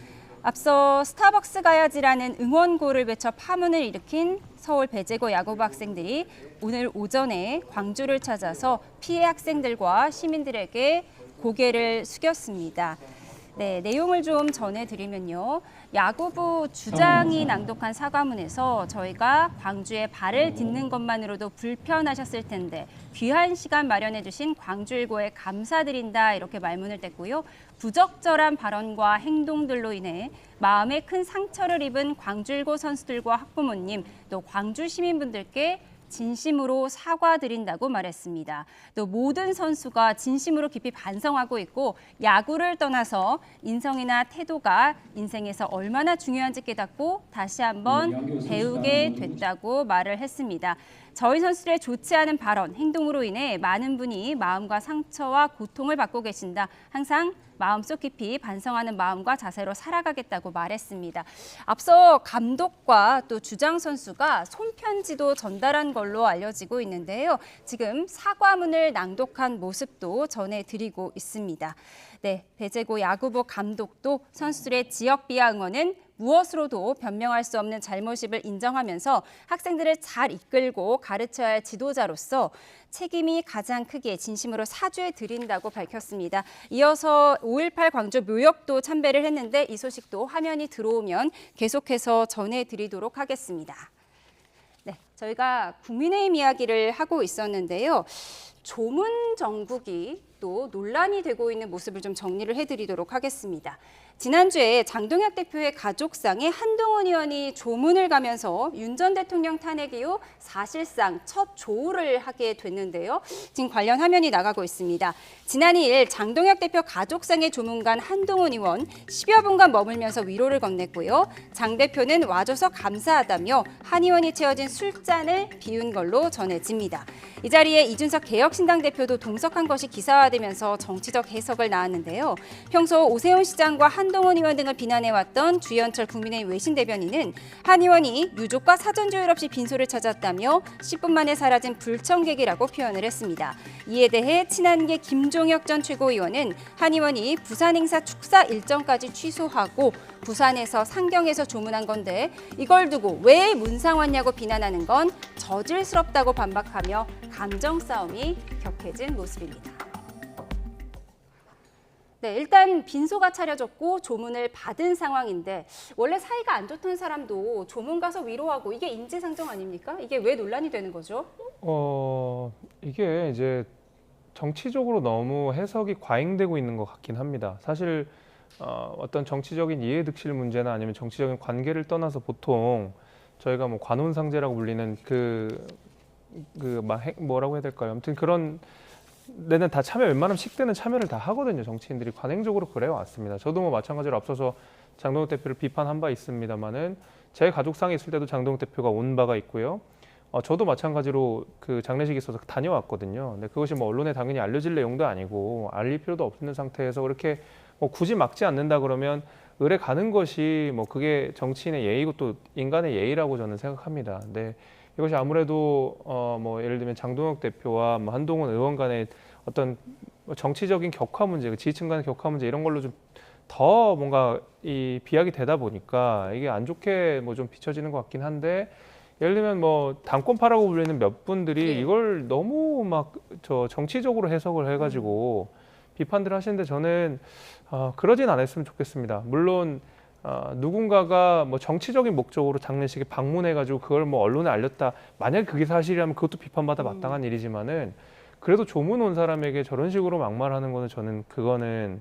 앞서 스타벅스 가야지라는 응원고를 외쳐 파문을 일으킨 서울 배제고 야구부 학생들이 오늘 오전에 광주를 찾아서 피해 학생들과 시민들에게 고개를 숙였습니다. 네, 내용을 좀 전해드리면요. 야구부 주장이 낭독한 사과문에서 저희가 광주에 발을 딛는 것만으로도 불편하셨을 텐데 귀한 시간 마련해 주신 광주 1고에 감사드린다 이렇게 말문을 뗐고요. 부적절한 발언과 행동들로 인해 마음에 큰 상처를 입은 광주 1고 선수들과 학부모님 또 광주 시민분들께 진심으로 사과드린다고 말했습니다. 또 모든 선수가 진심으로 깊이 반성하고 있고 야구를 떠나서 인성이나 태도가 인생에서 얼마나 중요한지 깨닫고 다시 한번 배우게 됐다고 말을 했습니다. 저희 선수들의 좋지 않은 발언, 행동으로 인해 많은 분이 마음과 상처와 고통을 받고 계신다. 항상 마음속 깊이 반성하는 마음과 자세로 살아가겠다고 말했습니다. 앞서 감독과 또 주장 선수가 손편지도 전달한 걸로 알려지고 있는데요. 지금 사과문을 낭독한 모습도 전해드리고 있습니다. 네, 배제고 야구부 감독도 선수들의 지역 비하 응원은 무엇으로도 변명할 수 없는 잘못임을 인정하면서 학생들을 잘 이끌고 가르쳐야 할 지도자로서 책임이 가장 크기에 진심으로 사죄 드린다고 밝혔습니다. 이어서 5.18 광주 묘역도 참배를 했는데 이 소식도 화면이 들어오면 계속해서 전해드리도록 하겠습니다. 네, 저희가 국민의힘 이야기를 하고 있었는데요. 조문 정국이 또 논란이 되고 있는 모습을 좀 정리를 해드리도록 하겠습니다. 지난주에 장동혁 대표의 가족상에 한동훈 의원이 조문을 가면서 윤 전 대통령 탄핵 이후 사실상 첫 조우를 하게 됐는데요. 지금 관련 화면이 나가고 있습니다. 지난 2일 장동혁 대표 가족상에 조문 간 한동훈 의원 10여 분간 머물면서 위로를 건넸고요. 장 대표는 와줘서 감사하다며 한 의원이 채워진 술잔을 비운 걸로 전해집니다. 이 자리에 이준석 개혁신당 대표도 동석한 것이 기사화되면서 정치적 해석을 낳았는데요. 평소 오세훈 시장과 한동훈 의원 등을 비난해왔던 주현철 국민의힘 외신 대변인은 한 의원이 유족과 사전 조율 없이 빈소를 찾았다며 10분 만에 사라진 불청객이라고 표현을 했습니다. 이에 대해 친한계 김종혁 전 최고위원은 한 의원이 부산 행사 축사 일정까지 취소하고 부산에서 상경에서 조문한 건데 이걸 두고 왜 문상 왔냐고 비난하는 건 저질스럽다고 반박하며 감정 싸움이 격해진 모습입니다. 네, 일단 빈소가 차려졌고 조문을 받은 상황인데 원래 사이가 안 좋던 사람도 조문 가서 위로하고 이게 인지상정 아닙니까? 이게 왜 논란이 되는 거죠? 이게 이제 정치적으로 너무 해석이 과잉되고 있는 것 같긴 합니다. 사실 어떤 정치적인 이해득실 문제나 아니면 정치적인 관계를 떠나서 보통 저희가 뭐 관혼상제라고 불리는 뭐라고 해야 될까요? 아무튼 그런 데는 다 웬만하면 식대는 참여를 다 하거든요. 정치인들이 관행적으로 그래 왔습니다. 저도 뭐 마찬가지로 앞서서 장동혁 대표를 비판한 바 있습니다만은 제 가족상에 있을 때도 장동혁 대표가 온 바가 있고요. 저도 마찬가지로 그 장례식에 있어서 다녀왔거든요. 근데 그것이 뭐 언론에 당연히 알려질 내용도 아니고 알릴 필요도 없는 상태에서 그렇게 뭐 굳이 막지 않는다 그러면 의뢰 가는 것이 뭐 그게 정치인의 예의고 또 인간의 예의라고 저는 생각합니다. 근데 이것이 아무래도 뭐 예를 들면 장동혁 대표와 뭐 한동훈 의원 간의 어떤 정치적인 격화 문제, 지지층 간의 격화 문제 이런 걸로 좀 더 뭔가 이 비약이 되다 보니까 이게 안 좋게 뭐 좀 비춰지는 것 같긴 한데 예를 들면 뭐 당권파라고 불리는 몇 분들이 이걸 너무 막 정치적으로 해석을 해가지고 비판들 하시는데 저는 그러진 않았으면 좋겠습니다. 물론 누군가가 뭐 정치적인 목적으로 장례식에 방문해가지고 그걸 뭐 언론에 알렸다. 만약에 그게 사실이라면 그것도 비판받아 마땅한 일이지만은 그래도 조문 온 사람에게 저런 식으로 막말하는 거는 저는 그거는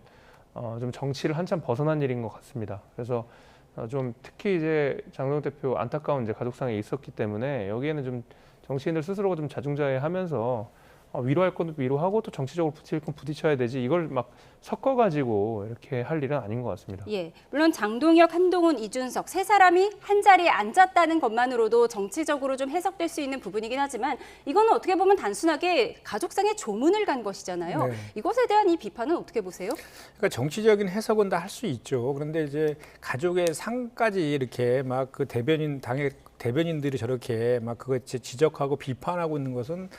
좀 정치를 한참 벗어난 일인 것 같습니다. 그래서 좀 특히 이제 장동혁 대표 안타까운 이제 가족상에 있었기 때문에 여기에는 좀 정치인들 스스로가 좀 자중자애하면서 위로할 건 위로하고 또 정치적으로 부딪힐 건 부딪혀야 되지 이걸 막 섞어가지고 이렇게 할 일은 아닌 것 같습니다. 예, 물론 장동혁, 한동훈, 이준석 세 사람이 한 자리에 앉았다는 것만으로도 정치적으로 좀 해석될 수 있는 부분이긴 하지만 이거는 어떻게 보면 단순하게 가족상에 조문을 간 것이잖아요. 네. 이것에 대한 이 비판은 어떻게 보세요? 그러니까 정치적인 해석은 다 할 수 있죠. 그런데 이제 가족의 상까지 이렇게 막 그 당의 대변인들이 저렇게 막 그거 지적하고 비판하고 있는 것은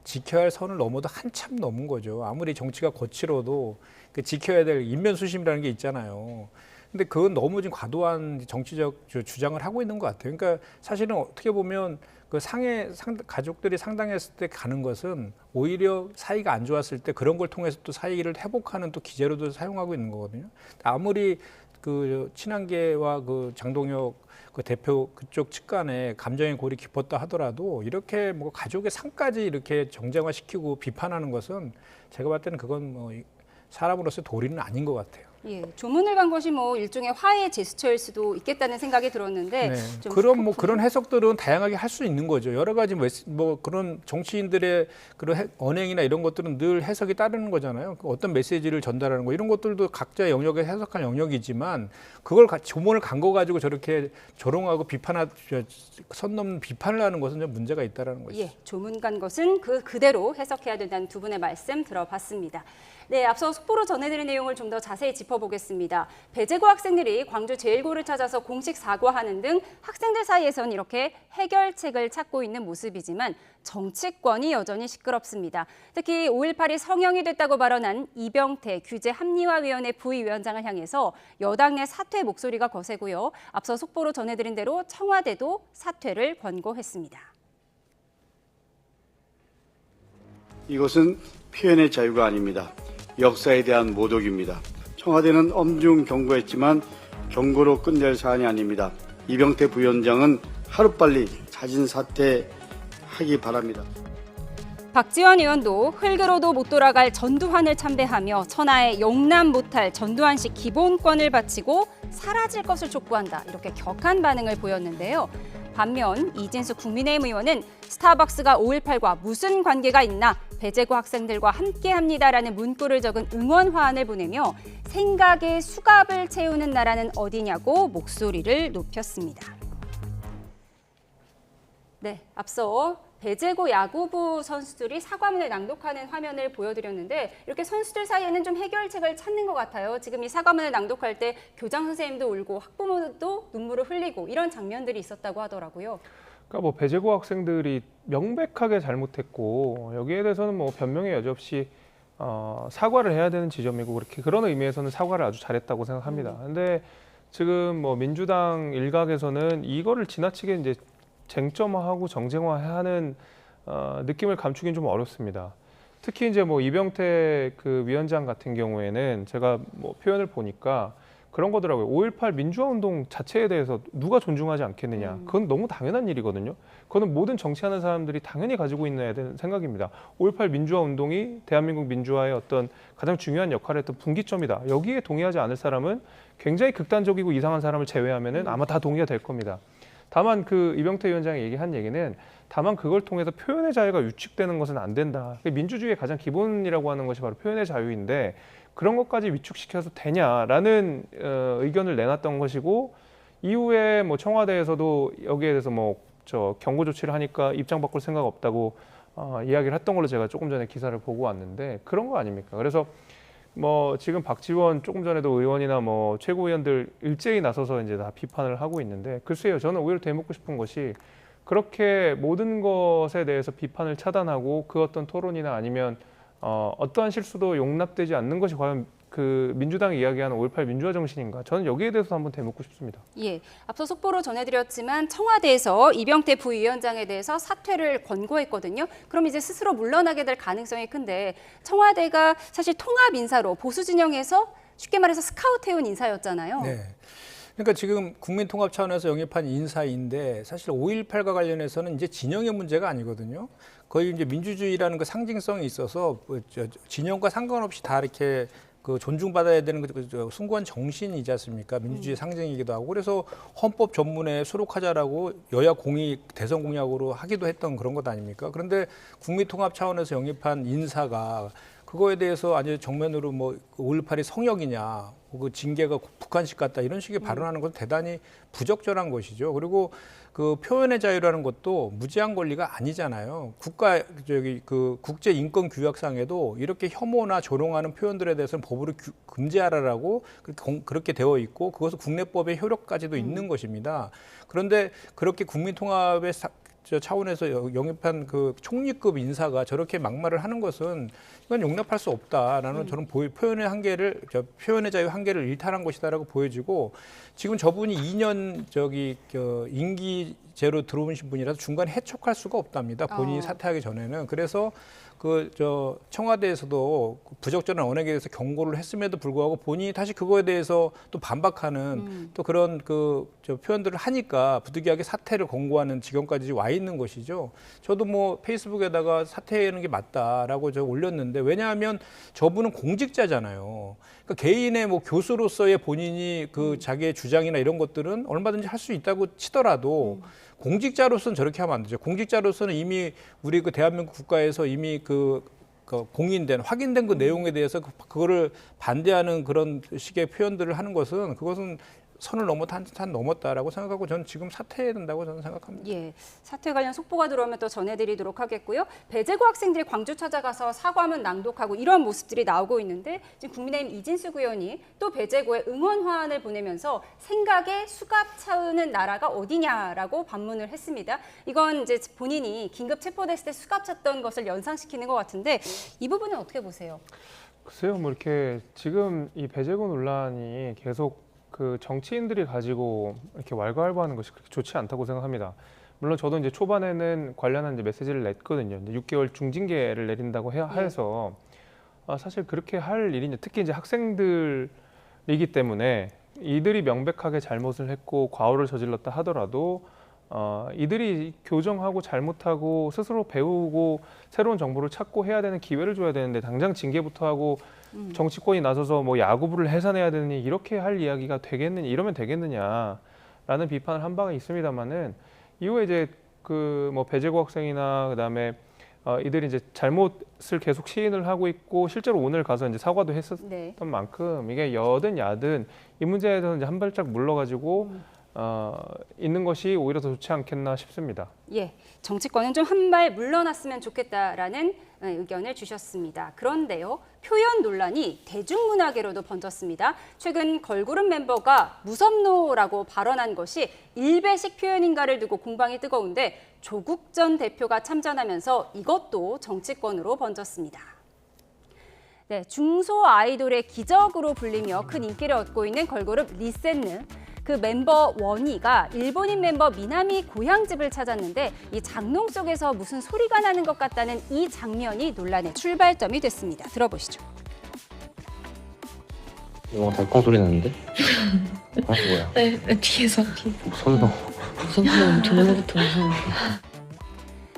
지켜야 할 선을 넘어도 한참 넘은 거죠. 아무리 정치가 거칠어도 그 지켜야 될 인면수심이라는 게 있잖아요. 근데 그건 너무 지금 과도한 정치적 주장을 하고 있는 것 같아요. 그러니까 사실은 어떻게 보면 그 가족들이 상당했을 때 가는 것은 오히려 사이가 안 좋았을 때 그런 걸 통해서 또 사이를 회복하는 또 기제로도 사용하고 있는 거거든요. 아무리 그 친한계와 그 장동혁 그 대표 그쪽 측 간에 감정의 골이 깊었다 하더라도 이렇게 뭐 가족의 상까지 이렇게 정쟁화시키고 비판하는 것은 제가 봤을 때는 그건 뭐 사람으로서 도리는 아닌 것 같아요. 예, 조문을 간 것이 뭐 일종의 화해 제스처일 수도 있겠다는 생각이 들었는데 네. 그런 해석들은 다양하게 할 수 있는 거죠. 여러 가지 뭐 그런 정치인들의 그런 언행이나 이런 것들은 늘 해석이 따르는 거잖아요. 어떤 메시지를 전달하는 거 이런 것들도 각자의 영역에 해석할 영역이지만 그걸 조문을 간 거 가지고 저렇게 조롱하고 선 넘는 비판을 하는 것은 좀 문제가 있다라는 거죠. 예, 조문 간 것은 그대로 해석해야 된다는 두 분의 말씀 들어봤습니다. 네, 앞서 속보로 전해드린 내용을 좀 더 자세히 짚어 짚어보겠습니다. 배제고 학생들이 광주 제1고를 찾아서 공식 사과하는 등 학생들 사이에서는 이렇게 해결책을 찾고 있는 모습이지만 정치권이 여전히 시끄럽습니다. 특히 5.18이 성형이 됐다고 발언한 이병태 규제합리화위원회 부위원장을 향해서 여당 내 사퇴 목소리가 거세고요. 앞서 속보로 전해드린 대로 청와대도 사퇴를 권고했습니다. 이것은 표현의 자유가 아닙니다. 역사에 대한 모독입니다. 청와대는 엄중 경고했지만 경고로 끝낼 사안이 아닙니다. 이병태 부위원장은 하루빨리 자진 사퇴하기 바랍니다. 박지원 의원도 흙으로도 못 돌아갈 전두환을 참배하며 천하의 용납 못할 전두환식 기본권을 바치고 사라질 것을 촉구한다. 이렇게 격한 반응을 보였는데요. 반면 이진수 국민의힘 의원은 스타벅스가 5.18과 무슨 관계가 있나 배제고 학생들과 함께합니다라는 문구를 적은 응원 화환을 보내며 생각의 수갑을 채우는 나라는 어디냐고 목소리를 높였습니다. 네, 앞서 배제고 야구부 선수들이 사과문을 낭독하는 화면을 보여드렸는데 이렇게 선수들 사이에는 좀 해결책을 찾는 것 같아요. 지금 이 사과문을 낭독할 때 교장 선생님도 울고 학부모도 눈물을 흘리고 이런 장면들이 있었다고 하더라고요. 그러니까 뭐 배제고 학생들이 명백하게 잘못했고 여기에 대해서는 뭐 변명의 여지 없이 사과를 해야 되는 지점이고 그렇게 그런 의미에서는 사과를 아주 잘했다고 생각합니다. 근데 지금 뭐 민주당 일각에서는 이거를 지나치게 이제 쟁점화하고 정쟁화하는 느낌을 감추긴 좀 어렵습니다. 특히 이제 뭐 이병태 그 위원장 같은 경우에는 제가 뭐 표현을 보니까 그런 거더라고요. 5.18 민주화 운동 자체에 대해서 누가 존중하지 않겠느냐. 그건 너무 당연한 일이거든요. 그거는 모든 정치하는 사람들이 당연히 가지고 있어야 되는 생각입니다. 5.18 민주화 운동이 대한민국 민주화의 어떤 가장 중요한 역할을 했던 분기점이다. 여기에 동의하지 않을 사람은 굉장히 극단적이고 이상한 사람을 제외하면은 아마 다 동의가 될 겁니다. 다만 그 이병태 위원장이 얘기한 얘기는 다만 그걸 통해서 표현의 자유가 위축되는 것은 안 된다. 민주주의의 가장 기본이라고 하는 것이 바로 표현의 자유인데 그런 것까지 위축시켜서 되냐라는 의견을 내놨던 것이고 이후에 뭐 청와대에서도 여기에 대해서 뭐 경고 조치를 하니까 입장 바꿀 생각 없다고 이야기를 했던 걸로 제가 조금 전에 기사를 보고 왔는데 그런 거 아닙니까? 그래서 뭐 지금 박지원 조금 전에도 의원이나 뭐 최고위원들 일제히 나서서 이제 다 비판을 하고 있는데 글쎄요, 저는 오히려 되묻고 싶은 것이 그렇게 모든 것에 대해서 비판을 차단하고 그 어떤 토론이나 아니면 어떠한 실수도 용납되지 않는 것이 과연 그 민주당이 이야기하는 5.18 민주화 정신인가? 저는 여기에 대해서 한번 되묻고 싶습니다. 예, 앞서 속보로 전해드렸지만 청와대에서 이병태 부위원장에 대해서 사퇴를 권고했거든요. 그럼 이제 스스로 물러나게 될 가능성이 큰데 청와대가 사실 통합 인사로 보수 진영에서 쉽게 말해서 스카우트해온 인사였잖아요. 네. 그러니까 지금 국민통합 차원에서 영입한 인사인데 사실 5.18과 관련해서는 이제 진영의 문제가 아니거든요. 거의 이제 민주주의라는 그 상징성이 있어서 진영과 상관없이 다 이렇게 그 존중받아야 되는 그 숭고한 정신이지 않습니까? 민주주의 상징이기도 하고 그래서 헌법 전문에 수록하자라고 여야 공의 대선 공약으로 하기도 했던 그런 것 아닙니까? 그런데 국민통합 차원에서 영입한 인사가 그거에 대해서 아주 정면으로 뭐 5.18이 성역이냐, 그 징계가 북한식 같다 이런 식의 발언하는 건 대단히 부적절한 것이죠. 그리고 그 표현의 자유라는 것도 무제한 권리가 아니잖아요. 국제 인권 규약상에도 이렇게 혐오나 조롱하는 표현들에 대해서는 법으로 금지하라라고 그렇게 되어 있고 그것은 국내법의 효력까지도 있는 것입니다. 그런데 그렇게 국민통합의 차원에서 영입한 그 총리급 인사가 저렇게 막말을 하는 것은 이건 용납할 수 없다라는 저는 표현의 자유 한계를 일탈한 것이다라고 보여지고 지금 저분이 2년 임기제로 들어오신 분이라서 중간에 해촉할 수가 없답니다. 본인이 사퇴하기 전에는. 그래서 청와대에서도 부적절한 언행에 대해서 경고를 했음에도 불구하고 본인이 다시 그거에 대해서 또 반박하는 또 그런 표현들을 하니까 부득이하게 사퇴를 권고하는 지경까지 와 있는 것이죠. 저도 뭐 페이스북에다가 사퇴하는 게 맞다라고 올렸는데 왜냐하면 저분은 공직자잖아요. 그러니까 개인의 뭐 교수로서의 본인이 그 자기의 주장이나 이런 것들은 얼마든지 할 수 있다고 치더라도 공직자로서는 저렇게 하면 안 되죠. 공직자로서는 이미 우리 그 대한민국 국가에서 이미 공인된 확인된 그 내용에 대해서 그거를 반대하는 그런 식의 표현들을 하는 것은 그것은 선을 넘었다라고 생각하고 저는 지금 사퇴해야 된다고 저는 생각합니다. 예, 사퇴 관련 속보가 들어오면 또 전해드리도록 하겠고요. 배재고 학생들이 광주 찾아가서 사과문 낭독하고 이런 모습들이 나오고 있는데 지금 국민의힘 이진숙 의원이 또 배재고에 응원 화환을 보내면서 생각에 수갑 차우는 나라가 어디냐라고 반문을 했습니다. 이건 이제 본인이 긴급 체포됐을 때 수갑 찼던 것을 연상시키는 것 같은데 이 부분은 어떻게 보세요? 글쎄요, 뭐 이렇게 지금 이 배재고 논란이 계속 그 정치인들이 가지고 이렇게 왈가왈부하는 것이 그렇게 좋지 않다고 생각합니다. 물론 저도 이제 초반에는 관련한 이제 메시지를 냈거든요. 이제 6개월 중징계를 내린다고 해서 사실 그렇게 할 일이 특히 이제 학생들이기 때문에 이들이 명백하게 잘못을 했고 과오를 저질렀다 하더라도 이들이 교정하고 잘못하고 스스로 배우고 새로운 정보를 찾고 해야 되는 기회를 줘야 되는데 당장 징계부터 하고 정치권이 나서서 뭐 야구부를 해산해야 되느니 이렇게 할 이야기가 되겠느냐 이러면 되겠느냐라는 비판을 한 바가 있습니다만은 이후에 이제 그 뭐 배재고 학생이나 그다음에 이들이 이제 잘못을 계속 시인을 하고 있고 실제로 오늘 가서 이제 사과도 했었던 만큼 이게 여든 야든 이 문제에 대해서 이제 한 발짝 물러가지고 있는 것이 오히려 더 좋지 않겠나 싶습니다. 예, 정치권은 좀 한 발 물러났으면 좋겠다라는 의견을 주셨습니다. 그런데요, 표현 논란이 대중문화계로도 번졌습니다. 최근 걸그룹 멤버가 무섭노라고 발언한 것이 일배식 표현인가를 두고 공방이 뜨거운데 조국 전 대표가 참전하면서 이것도 정치권으로 번졌습니다. 네, 중소 아이돌의 기적으로 불리며 큰 인기를 얻고 있는 걸그룹 리센느. 그 멤버 원희가 일본인 멤버 미나미 고향집을 찾았는데 이 장롱 속에서 무슨 소리가 나는 것 같다는 이 장면이 논란의 출발점이 됐습니다. 들어보시죠. 이거 달콩 소리 나는데? 아 뭐야? 네, 뒤에서. 무섭노. 무섭노 저녁부터 무서워.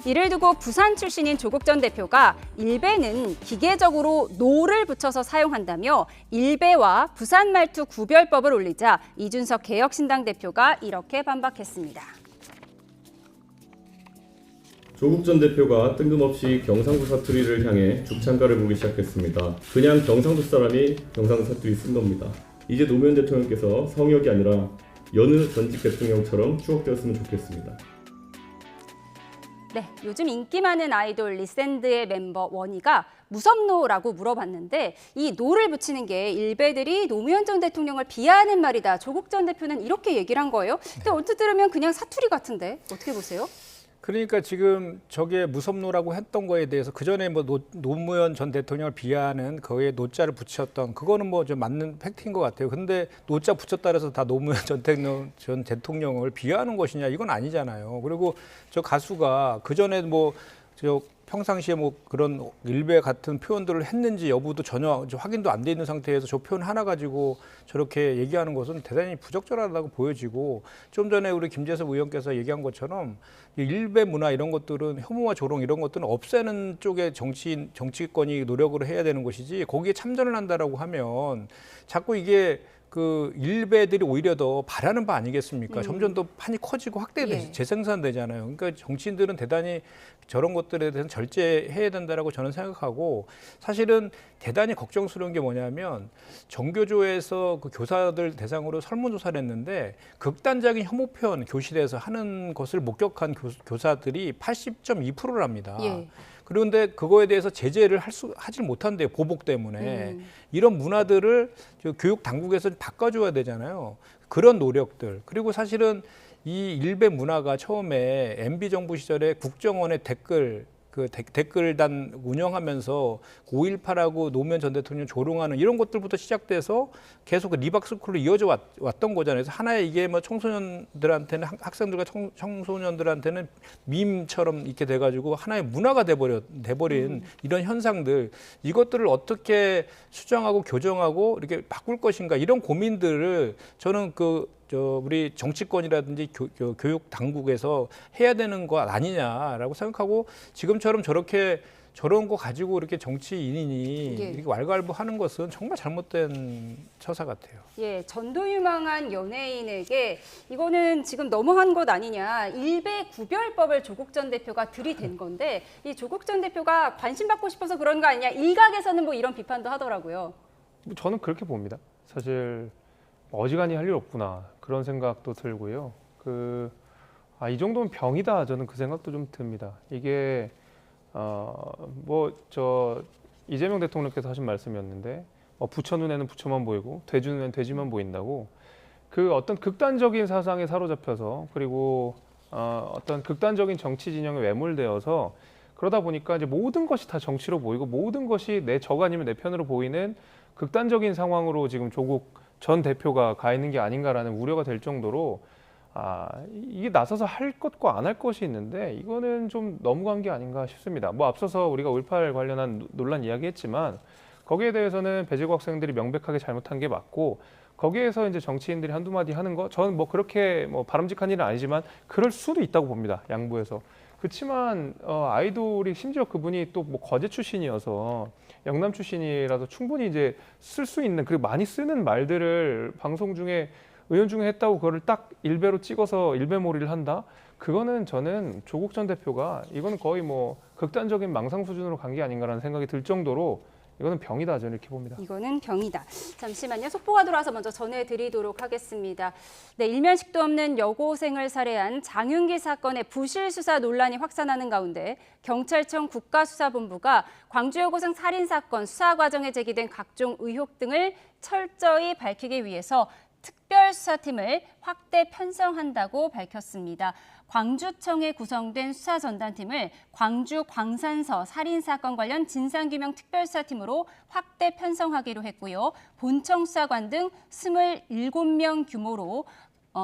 이를 두고 부산 출신인 조국 전 대표가 일배는 기계적으로 노를 붙여서 사용한다며 일배와 부산 말투 구별법을 올리자 이준석 개혁신당 대표가 이렇게 반박했습니다. 조국 전 대표가 뜬금없이 경상도 사투리를 향해 죽창가를 부르기 시작했습니다. 그냥 경상도 사람이 경상도 사투리 쓴 겁니다. 이제 노무현 대통령께서 성역이 아니라 여느 전직 대통령처럼 추억되었으면 좋겠습니다. 네, 요즘 인기 많은 아이돌 리센드의 멤버 원희가 무섭노라고 물어봤는데 이 노를 붙이는 게 일베들이 노무현 전 대통령을 비하하는 말이다. 조국 전 대표는 이렇게 얘기를 한 거예요. 근데 언뜻 들으면 그냥 사투리 같은데 어떻게 보세요? 그러니까 지금 저게 무섭노라고 했던 거에 대해서 그전에 뭐 노무현 전 대통령을 비하하는 거기에 노자를 붙였던 그거는 뭐 좀 맞는 팩트인 것 같아요. 근데 노자 붙였다 해서 다 노무현 전 대통령을 비하하는 것이냐 이건 아니잖아요. 그리고 저 가수가 그전에 뭐 저 평상시에 뭐 그런 일베 같은 표현들을 했는지 여부도 전혀 확인도 안 돼 있는 상태에서 저 표현 하나 가지고 저렇게 얘기하는 것은 대단히 부적절하다고 보여지고 좀 전에 우리 김재섭 의원께서 얘기한 것처럼 일베 문화 이런 것들은 혐오와 조롱 이런 것들은 없애는 쪽에 정치권이 노력을 해야 되는 것이지 거기에 참전을 한다라고 하면 자꾸 이게 그 일베들이 오히려 더 바라는 바 아니겠습니까? 점점 더 판이 커지고 재생산되잖아요. 그러니까 정치인들은 대단히 저런 것들에 대해서 절제해야 된다라고 저는 생각하고 사실은 대단히 걱정스러운 게 뭐냐면 정교조에서 그 교사들 대상으로 설문조사를 했는데 극단적인 혐오 표현 교실에서 하는 것을 목격한 교사들이 80.2%를 합니다. 예. 그런데 그거에 대해서 제재를 하지 못한대요. 보복 때문에. 이런 문화들을 교육 당국에서 바꿔줘야 되잖아요. 그런 노력들. 그리고 사실은 이 일베 문화가 처음에 MB 정부 시절에 국정원의 댓글단 운영하면서 5.18하고 노무현 전 대통령 조롱하는 이런 것들부터 시작돼서 계속 리박스쿨로 이어져 왔던 거잖아요. 그래서 하나의 이게 뭐 청소년들한테는 학생들과 청소년들한테는 밈처럼 이렇게 돼가지고 하나의 문화가 돼버린 이런 현상들 이것들을 어떻게 수정하고 교정하고 이렇게 바꿀 것인가 이런 고민들을 저는 우리 정치권이라든지 교육 당국에서 해야 되는 거 아니냐라고 생각하고 지금처럼 저런 거 가지고 이렇게 정치인이 이렇게 왈가왈부하는 것은 정말 잘못된 처사 같아요. 예, 전도유망한 연예인에게 이거는 지금 너무한 것 아니냐. 일배 구별법을 조국 전 대표가 들이댄 건데 이 조국 전 대표가 관심 받고 싶어서 그런 거 아니냐. 일각에서는 뭐 이런 비판도 하더라고요. 저는 그렇게 봅니다. 사실 어지간히 할 일 없구나 그런 생각도 들고요. 이 정도면 병이다 저는 그 생각도 좀 듭니다. 이게 이재명 대통령께서 하신 말씀이었는데 부처 눈에는 부처만 보이고 돼지 눈에는 돼지만 보인다고 그 어떤 극단적인 사상에 사로잡혀서 그리고 어떤 극단적인 정치 진영에 매몰되어서 그러다 보니까 이제 모든 것이 다 정치로 보이고 모든 것이 내 적 아니면 내 편으로 보이는 극단적인 상황으로 지금 조국 전 대표가 가 있는 게 아닌가라는 우려가 될 정도로 이게 나서서 할 것과 안 할 것이 있는데 이거는 좀 넘어간 게 아닌가 싶습니다. 앞서서 우리가 5.18 관련한 논란 이야기했지만 거기에 대해서는 배재구 학생들이 명백하게 잘못한 게 맞고 거기에서 이제 정치인들이 한두 마디 하는 거 저는 그렇게 바람직한 일은 아니지만 그럴 수도 있다고 봅니다. 양보해서. 그렇지만 아이돌이 심지어 그분이 또 거제 출신이어서 영남 출신이라서 충분히 이제 쓸 수 있는 그리고 많이 쓰는 말들을 방송 중에 의원 중에 했다고 그거를 딱 일배로 찍어서 일배몰이를 한다? 그거는 저는 조국 전 대표가 이거는 거의 극단적인 망상 수준으로 간 게 아닌가라는 생각이 들 정도로 이거는 병이다 저는 이렇게 봅니다. 이거는 병이다. 잠시만요. 속보가 들어와서 먼저 전해드리도록 하겠습니다. 네, 일면식도 없는 여고생을 살해한 장윤기 사건의 부실 수사 논란이 확산하는 가운데 경찰청 국가수사본부가 광주 여고생 살인 사건 수사 과정에 제기된 각종 의혹 등을 철저히 밝히기 위해서 특별수사팀을 확대 편성한다고 밝혔습니다. 광주청에 구성된 수사전단팀을 광주 광산서 살인사건 관련 진상규명 특별수사팀으로 확대 편성하기로 했고요. 본청 수사관 등 27명 규모로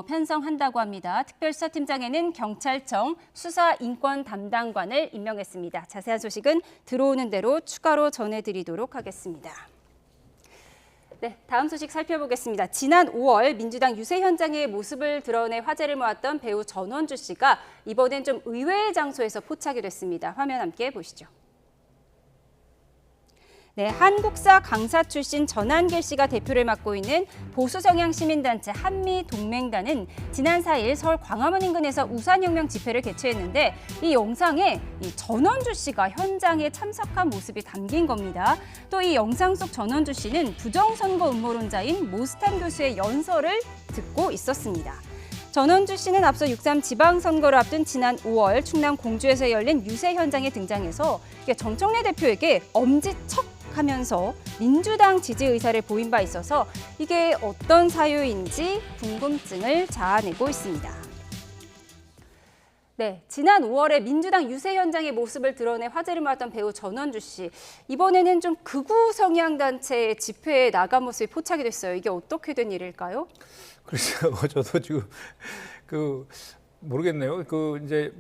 편성한다고 합니다. 특별수사팀장에는 경찰청 수사인권 담당관을 임명했습니다. 자세한 소식은 들어오는 대로 추가로 전해드리도록 하겠습니다. 네, 다음 소식 살펴보겠습니다. 지난 5월 민주당 유세 현장의 모습을 드러내 화제를 모았던 배우 전원주 씨가 이번엔 좀 의외의 장소에서 포착이 됐습니다. 화면 함께 보시죠. 네, 한국사 강사 출신 전한길 씨가 대표를 맡고 있는 보수 성향 시민단체 한미동맹단은 지난 4일 서울 광화문 인근에서 우산혁명 집회를 개최했는데 이 영상에 이 전원주 씨가 현장에 참석한 모습이 담긴 겁니다. 또 이 영상 속 전원주 씨는 부정선거 음모론자인 모스탄 교수의 연설을 듣고 있었습니다. 전원주 씨는 앞서 6.3 지방선거를 앞둔 지난 5월 충남 공주에서 열린 유세 현장에 등장해서 정청래 대표에게 엄지척하면서 민주당 지지 의사를 보인 바 있어서 이게 어떤 사유인지 궁금증을 자아내고 있습니다. 네, 지난 5월에 민주당 유세 현장의 모습을 드러내 화제를 모았던 배우 전원주 씨. 이번에는 좀 극우 성향 단체의 집회에 나간 모습이 포착이 됐어요. 이게 어떻게 된 일일까요? 그래서 저도 지금 모르겠네요. 이제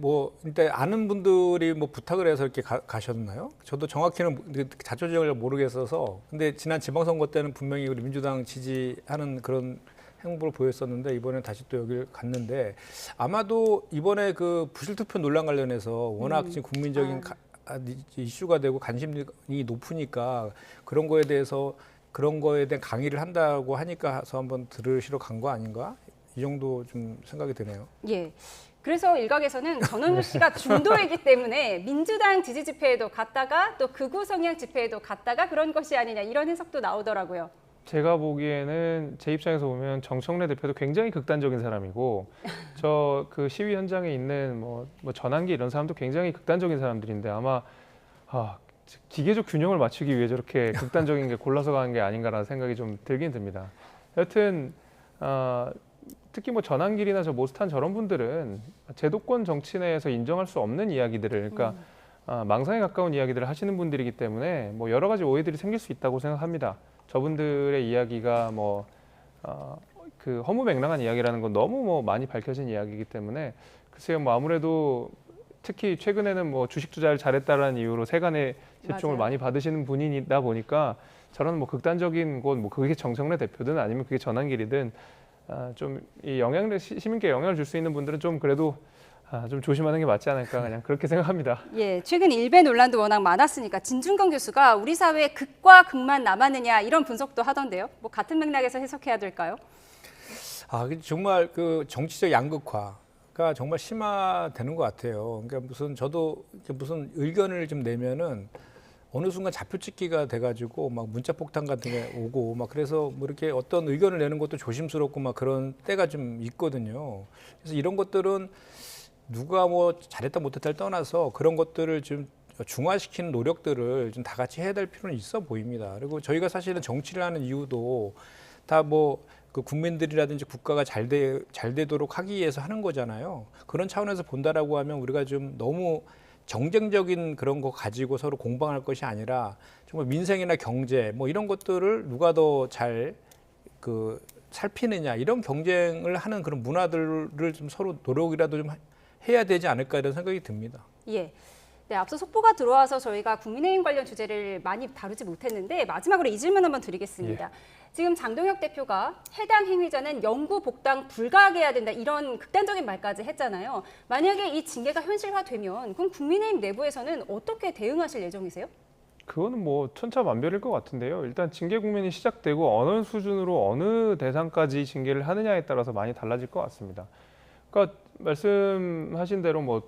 일단 아는 분들이 부탁을 해서 이렇게 가셨나요? 저도 정확히는 자초지종을 모르겠어서. 근데 지난 지방선거 때는 분명히 우리 민주당 지지하는 그런 행보를 보였었는데 이번에 다시 또 여기를 갔는데 아마도 이번에 부실투표 논란 관련해서 워낙 지금 국민적인 이슈가 되고 관심이 높으니까 그런 거에 대한 강의를 한다고 하니까 서 한번 들으시러 간 거 아닌가? 이 정도 좀 생각이 드네요. 예. 그래서 일각에서는 전원주 씨가 중도이기 때문에 민주당 지지 집회에도 갔다가 또 극우 성향 집회에도 갔다가 그런 것이 아니냐 이런 해석도 나오더라고요. 제가 보기에는 제 입장에서 보면 정청래 대표도 굉장히 극단적인 사람이고 그 시위 현장에 있는 전한기 이런 사람도 굉장히 극단적인 사람들인데 아마 기계적 균형을 맞추기 위해 저렇게 극단적인 게 골라서 가는 게 아닌가라는 생각이 좀 들긴 듭니다. 여튼 특히 전한길이나 모스탄 저런 분들은 제도권 정치 내에서 인정할 수 없는 이야기들을 그러니까 망상에 가까운 이야기들을 하시는 분들이기 때문에 여러 가지 오해들이 생길 수 있다고 생각합니다. 저분들의 이야기가 그 허무맹랑한 이야기라는 건 너무 많이 밝혀진 이야기이기 때문에 글쎄요 아무래도 특히 최근에는 주식 투자를 잘했다라는 이유로 세간의 집중을 많이 받으시는 분이다 보니까 저런 극단적인 곳 그게 정청래 대표든 아니면 그게 전한길이든 좀 이 시민께 영향을 줄 수 있는 분들은 좀 그래도 좀 조심하는 게 맞지 않을까 그냥 그렇게 생각합니다. 예, 최근 일배 논란도 워낙 많았으니까 진중권 교수가 우리 사회에 극과 극만 남았느냐 이런 분석도 하던데요. 같은 맥락에서 해석해야 될까요? 정말 정치적 양극화가 정말 심화되는 것 같아요. 그러니까 저도 무슨 의견을 좀 내면은 어느 순간 잡혀찍기가 돼가지고 막 문자 폭탄 같은 게 오고 막 그래서 뭐 이렇게 어떤 의견을 내는 것도 조심스럽고 막 그런 때가 좀 있거든요. 그래서 이런 것들은 누가 뭐 잘했다 못했다를 떠나서 그런 것들을 좀 중화시키는 노력들을 좀 다 같이 해야 될 필요는 있어 보입니다. 그리고 저희가 사실은 정치를 하는 이유도 다 뭐 그 국민들이라든지 국가가 잘 되도록 하기 위해서 하는 거잖아요. 그런 차원에서 본다라고 하면 우리가 좀 너무 정쟁적인 그런 거 가지고 서로 공방할 것이 아니라 정말 민생이나 경제 뭐 이런 것들을 누가 더 잘 그 살피느냐 이런 경쟁을 하는 그런 문화들을 좀 서로 노력이라도 좀 해야 되지 않을까 이런 생각이 듭니다. 예. 네, 앞서 속보가 들어와서 저희가 국민의힘 관련 주제를 많이 다루지 못했는데 마지막으로 이 질문 한번 드리겠습니다. 예. 지금 장동혁 대표가 해당 행위자는 영구 복당 불가하게 해야 된다 이런 극단적인 말까지 했잖아요. 만약에 이 징계가 현실화되면 그럼 국민의힘 내부에서는 어떻게 대응하실 예정이세요? 그거는 뭐 천차만별일 것 같은데요. 일단 징계 국면이 시작되고 어느 수준으로 어느 대상까지 징계를 하느냐에 따라서 많이 달라질 것 같습니다. 그러니까 말씀하신 대로 뭐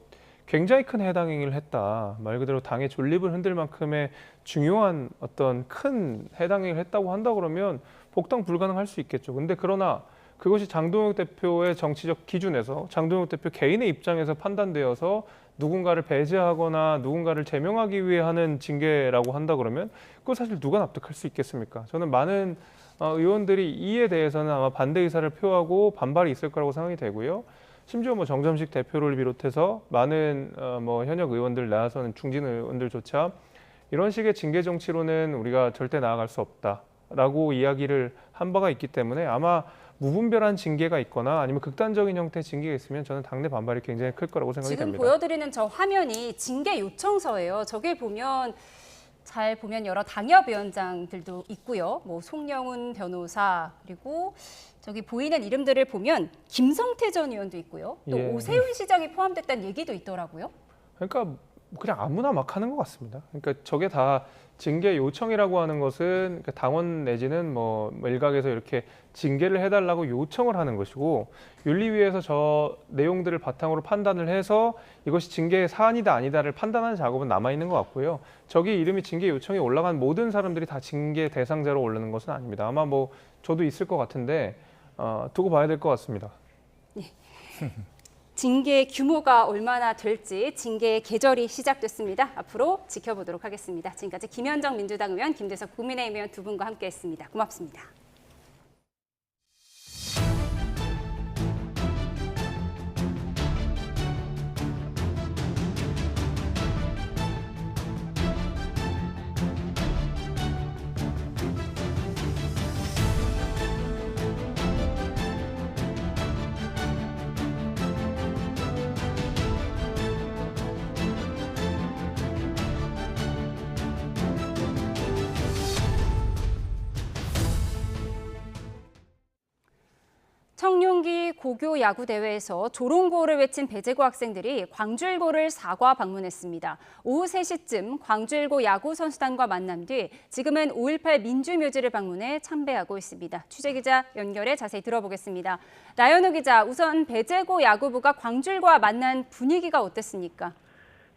굉장히 큰 해당 행위를 했다. 말 그대로 당의 존립을 흔들 만큼의 중요한 어떤 큰 해당 행위를 했다고 한다 그러면 복당 불가능할 수 있겠죠. 근데 그러나 그것이 장동혁 대표의 정치적 기준에서 장동혁 대표 개인의 입장에서 판단되어서 누군가를 배제하거나 누군가를 제명하기 위해 하는 징계라고 한다 그러면 그거 사실 누가 납득할 수 있겠습니까? 저는 많은 의원들이 이에 대해서는 아마 반대 의사를 표하고 반발이 있을 거라고 생각이 되고요. 심지어 뭐 정점식 대표를 비롯해서 많은 뭐 현역 의원들 나와서는 중진 의원들조차 이런 식의 징계 정치로는 우리가 절대 나아갈 수 없다라고 이야기를 한 바가 있기 때문에 아마 무분별한 징계가 있거나 아니면 극단적인 형태의 징계가 있으면 저는 당내 반발이 굉장히 클 거라고 생각이 지금 됩니다. 보여드리는 저 화면이 징계 요청서예요. 저길 보면 잘 보면 여러 당협위원장들도 있고요. 뭐 송영훈 변호사 그리고 저기 보이는 이름들을 보면 김성태 전 의원도 있고요. 또 예. 오세훈 시장이 포함됐다는 얘기도 있더라고요. 그러니까 그냥 아무나 막 하는 것 같습니다. 그러니까 저게 다 징계 요청이라고 하는 것은 당원 내지는 뭐 일각에서 이렇게 징계를 해달라고 요청을 하는 것이고 윤리위에서 저 내용들을 바탕으로 판단을 해서 이것이 징계 사안이다 아니다를 판단하는 작업은 남아있는 것 같고요. 저기 이름이 징계 요청에 올라간 모든 사람들이 다 징계 대상자로 오르는 것은 아닙니다. 아마 뭐 저도 있을 것 같은데 두고 봐야 될 것 같습니다. 네. 징계 규모가 얼마나 될지 징계의 계절이 시작됐습니다. 앞으로 지켜보도록 하겠습니다. 지금까지 김현정 민주당 의원, 김대석 국민의힘 의원 두 분과 함께했습니다. 고맙습니다. 청룡기 고교 야구 대회에서 조롱구호를 외친 배제고 학생들이 광주일고를 사과 방문했습니다. 오후 3시쯤 광주일고 야구 선수단과 만난 뒤 지금은 5.18 민주묘지를 방문해 참배하고 있습니다. 취재기자 연결해 자세히 들어보겠습니다. 나연우 기자, 우선 배제고 야구부가 광주일고와 만난 분위기가 어땠습니까?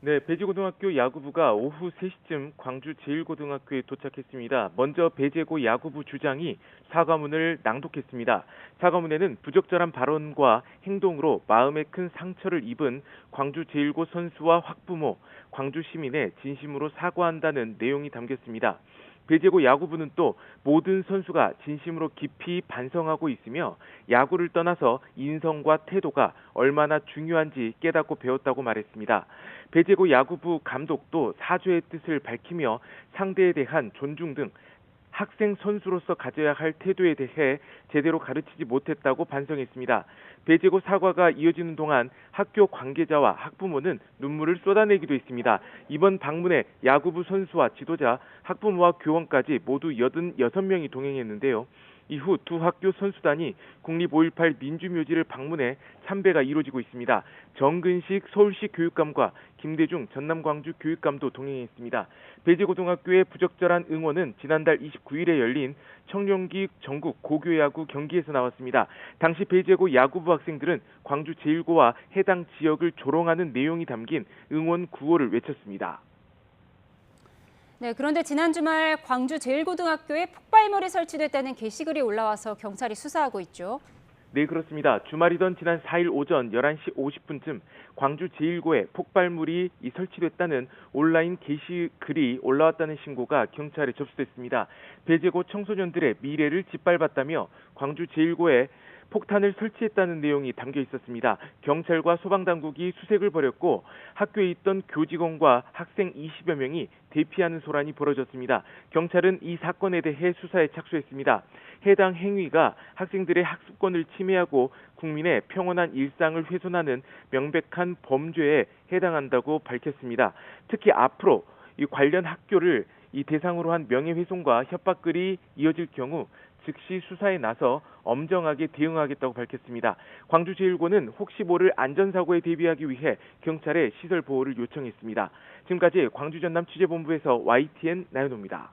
네, 배제고등학교 야구부가 오후 3시쯤 광주 제1고등학교에 도착했습니다. 먼저 배제고 야구부 주장이 사과문을 낭독했습니다. 사과문에는 부적절한 발언과 행동으로 마음에 큰 상처를 입은 광주 제1고 선수와 학부모, 광주 시민에 진심으로 사과한다는 내용이 담겼습니다. 배제고 야구부는 또 모든 선수가 진심으로 깊이 반성하고 있으며 야구를 떠나서 인성과 태도가 얼마나 중요한지 깨닫고 배웠다고 말했습니다. 배제고 야구부 감독도 사죄의 뜻을 밝히며 상대에 대한 존중 등 학생 선수로서 가져야 할 태도에 대해 제대로 가르치지 못했다고 반성했습니다. 배제고 사과가 이어지는 동안 학교 관계자와 학부모는 눈물을 쏟아내기도 했습니다. 이번 방문에 야구부 선수와 지도자, 학부모와 교원까지 모두 86명이 동행했는데요. 이후 두 학교 선수단이 국립 5.18 민주묘지를 방문해 참배가 이루어지고 있습니다. 정근식 서울시 교육감과 김대중 전남광주 교육감도 동행했습니다. 배제고등학교의 부적절한 응원은 지난달 29일에 열린 청룡기 전국 고교야구 경기에서 나왔습니다. 당시 배제고 야구부 학생들은 광주 제1고와 해당 지역을 조롱하는 내용이 담긴 응원 구호를 외쳤습니다. 네, 그런데 지난 주말 광주 제1고등학교에 폭발물이 설치됐다는 게시글이 올라와서 경찰이 수사하고 있죠. 네, 그렇습니다. 주말이던 지난 4일 오전 11시 50분쯤 광주 제1고에 폭발물이 설치됐다는 온라인 게시글이 올라왔다는 신고가 경찰에 접수됐습니다. 배제고 청소년들의 미래를 짓밟았다며 광주 제1고에 폭탄을 설치했다는 내용이 담겨 있었습니다. 경찰과 소방당국이 수색을 벌였고 학교에 있던 교직원과 학생 20여 명이 대피하는 소란이 벌어졌습니다. 경찰은 이 사건에 대해 수사에 착수했습니다. 해당 행위가 학생들의 학습권을 침해하고 국민의 평온한 일상을 훼손하는 명백한 범죄에 해당한다고 밝혔습니다. 특히 앞으로 이 관련 학교를 이 대상으로 한 명예훼손과 협박글이 이어질 경우 즉시 수사에 나서 엄정하게 대응하겠다고 밝혔습니다. 광주 제1고는 혹시 모를 안전사고에 대비하기 위해 경찰에 시설 보호를 요청했습니다. 지금까지 광주 전남 취재본부에서 YTN 나연호입니다.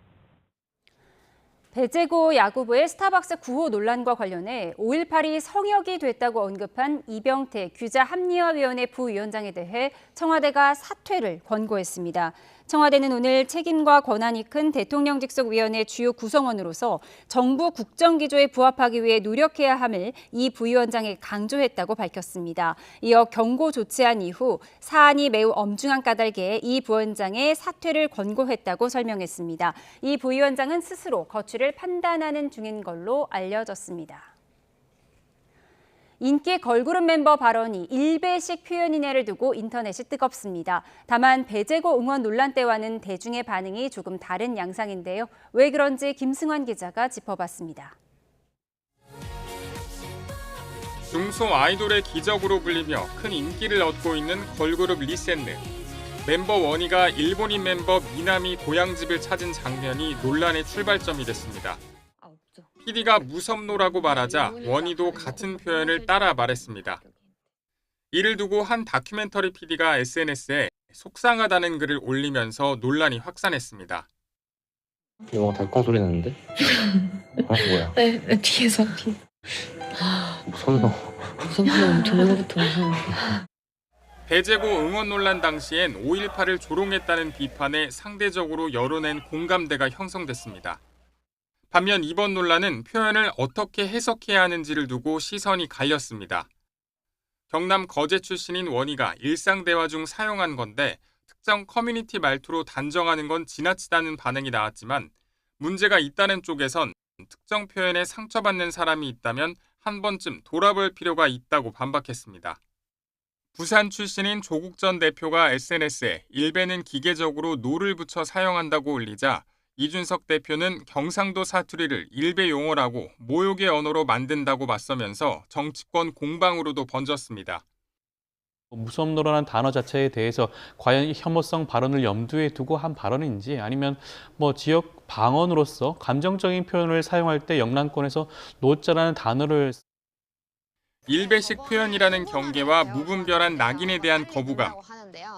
배제고 야구부의 스타벅스 구호 논란과 관련해 5.18이 성역이 됐다고 언급한 이병태 규자합리화위원회 부위원장에 대해 청와대가 사퇴를 권고했습니다. 청와대는 오늘 책임과 권한이 큰 대통령직속위원회 주요 구성원으로서 정부 국정기조에 부합하기 위해 노력해야 함을 이 부위원장에 강조했다고 밝혔습니다. 이어 경고 조치한 이후 사안이 매우 엄중한 까닭에 이 부위원장의 사퇴를 권고했다고 설명했습니다. 이 부위원장은 스스로 거취를 판단하는 중인 걸로 알려졌습니다. 인기 걸그룹 멤버 발언이 일배식 표현이냐를 두고 인터넷이 뜨겁습니다. 다만 배제고 응원 논란 때와는 대중의 반응이 조금 다른 양상인데요. 왜 그런지 김승환 기자가 짚어봤습니다. 중소 아이돌의 기적으로 불리며 큰 인기를 얻고 있는 걸그룹 리센느. 멤버 원희가 일본인 멤버 미나미 고향집을 찾은 장면이 논란의 출발점이 됐습니다. PD가 무섭노라고 말하자 원희도 같은 표현을 따라 말했습니다. 이를 두고 한 다큐멘터리 PD가 SNS에 속상하다는 글을 올리면서 논란이 확산했습니다. 뭔가 달콩 소리 나는데? 뭐야? 네, 뒤에서. 무섭노. 무섭노. 저녁부터 무서워. 배제고 응원 논란 당시엔 5.18을 조롱했다는 비판에 상대적으로 여론엔 공감대가 형성됐습니다. 반면 이번 논란은 표현을 어떻게 해석해야 하는지를 두고 시선이 갈렸습니다. 경남 거제 출신인 원희가 일상대화 중 사용한 건데 특정 커뮤니티 말투로 단정하는 건 지나치다는 반응이 나왔지만 문제가 있다는 쪽에선 특정 표현에 상처받는 사람이 있다면 한 번쯤 돌아볼 필요가 있다고 반박했습니다. 부산 출신인 조국 전 대표가 SNS에 일베는 기계적으로 노를 붙여 사용한다고 올리자 이준석 대표는 경상도 사투리를 일베 용어라고 모욕의 언어로 만든다고 맞서면서 정치권 공방으로도 번졌습니다. 무섭노라는 단어 자체에 대해서 과연 이 혐오성 발언을 염두에 두고 한 발언인지 아니면 지역 방언으로서 감정적인 표현을 사용할 때 영란권에서 노자라는 단어를 일베식 표현이라는 경계와 무분별한 낙인에 대한 거부감,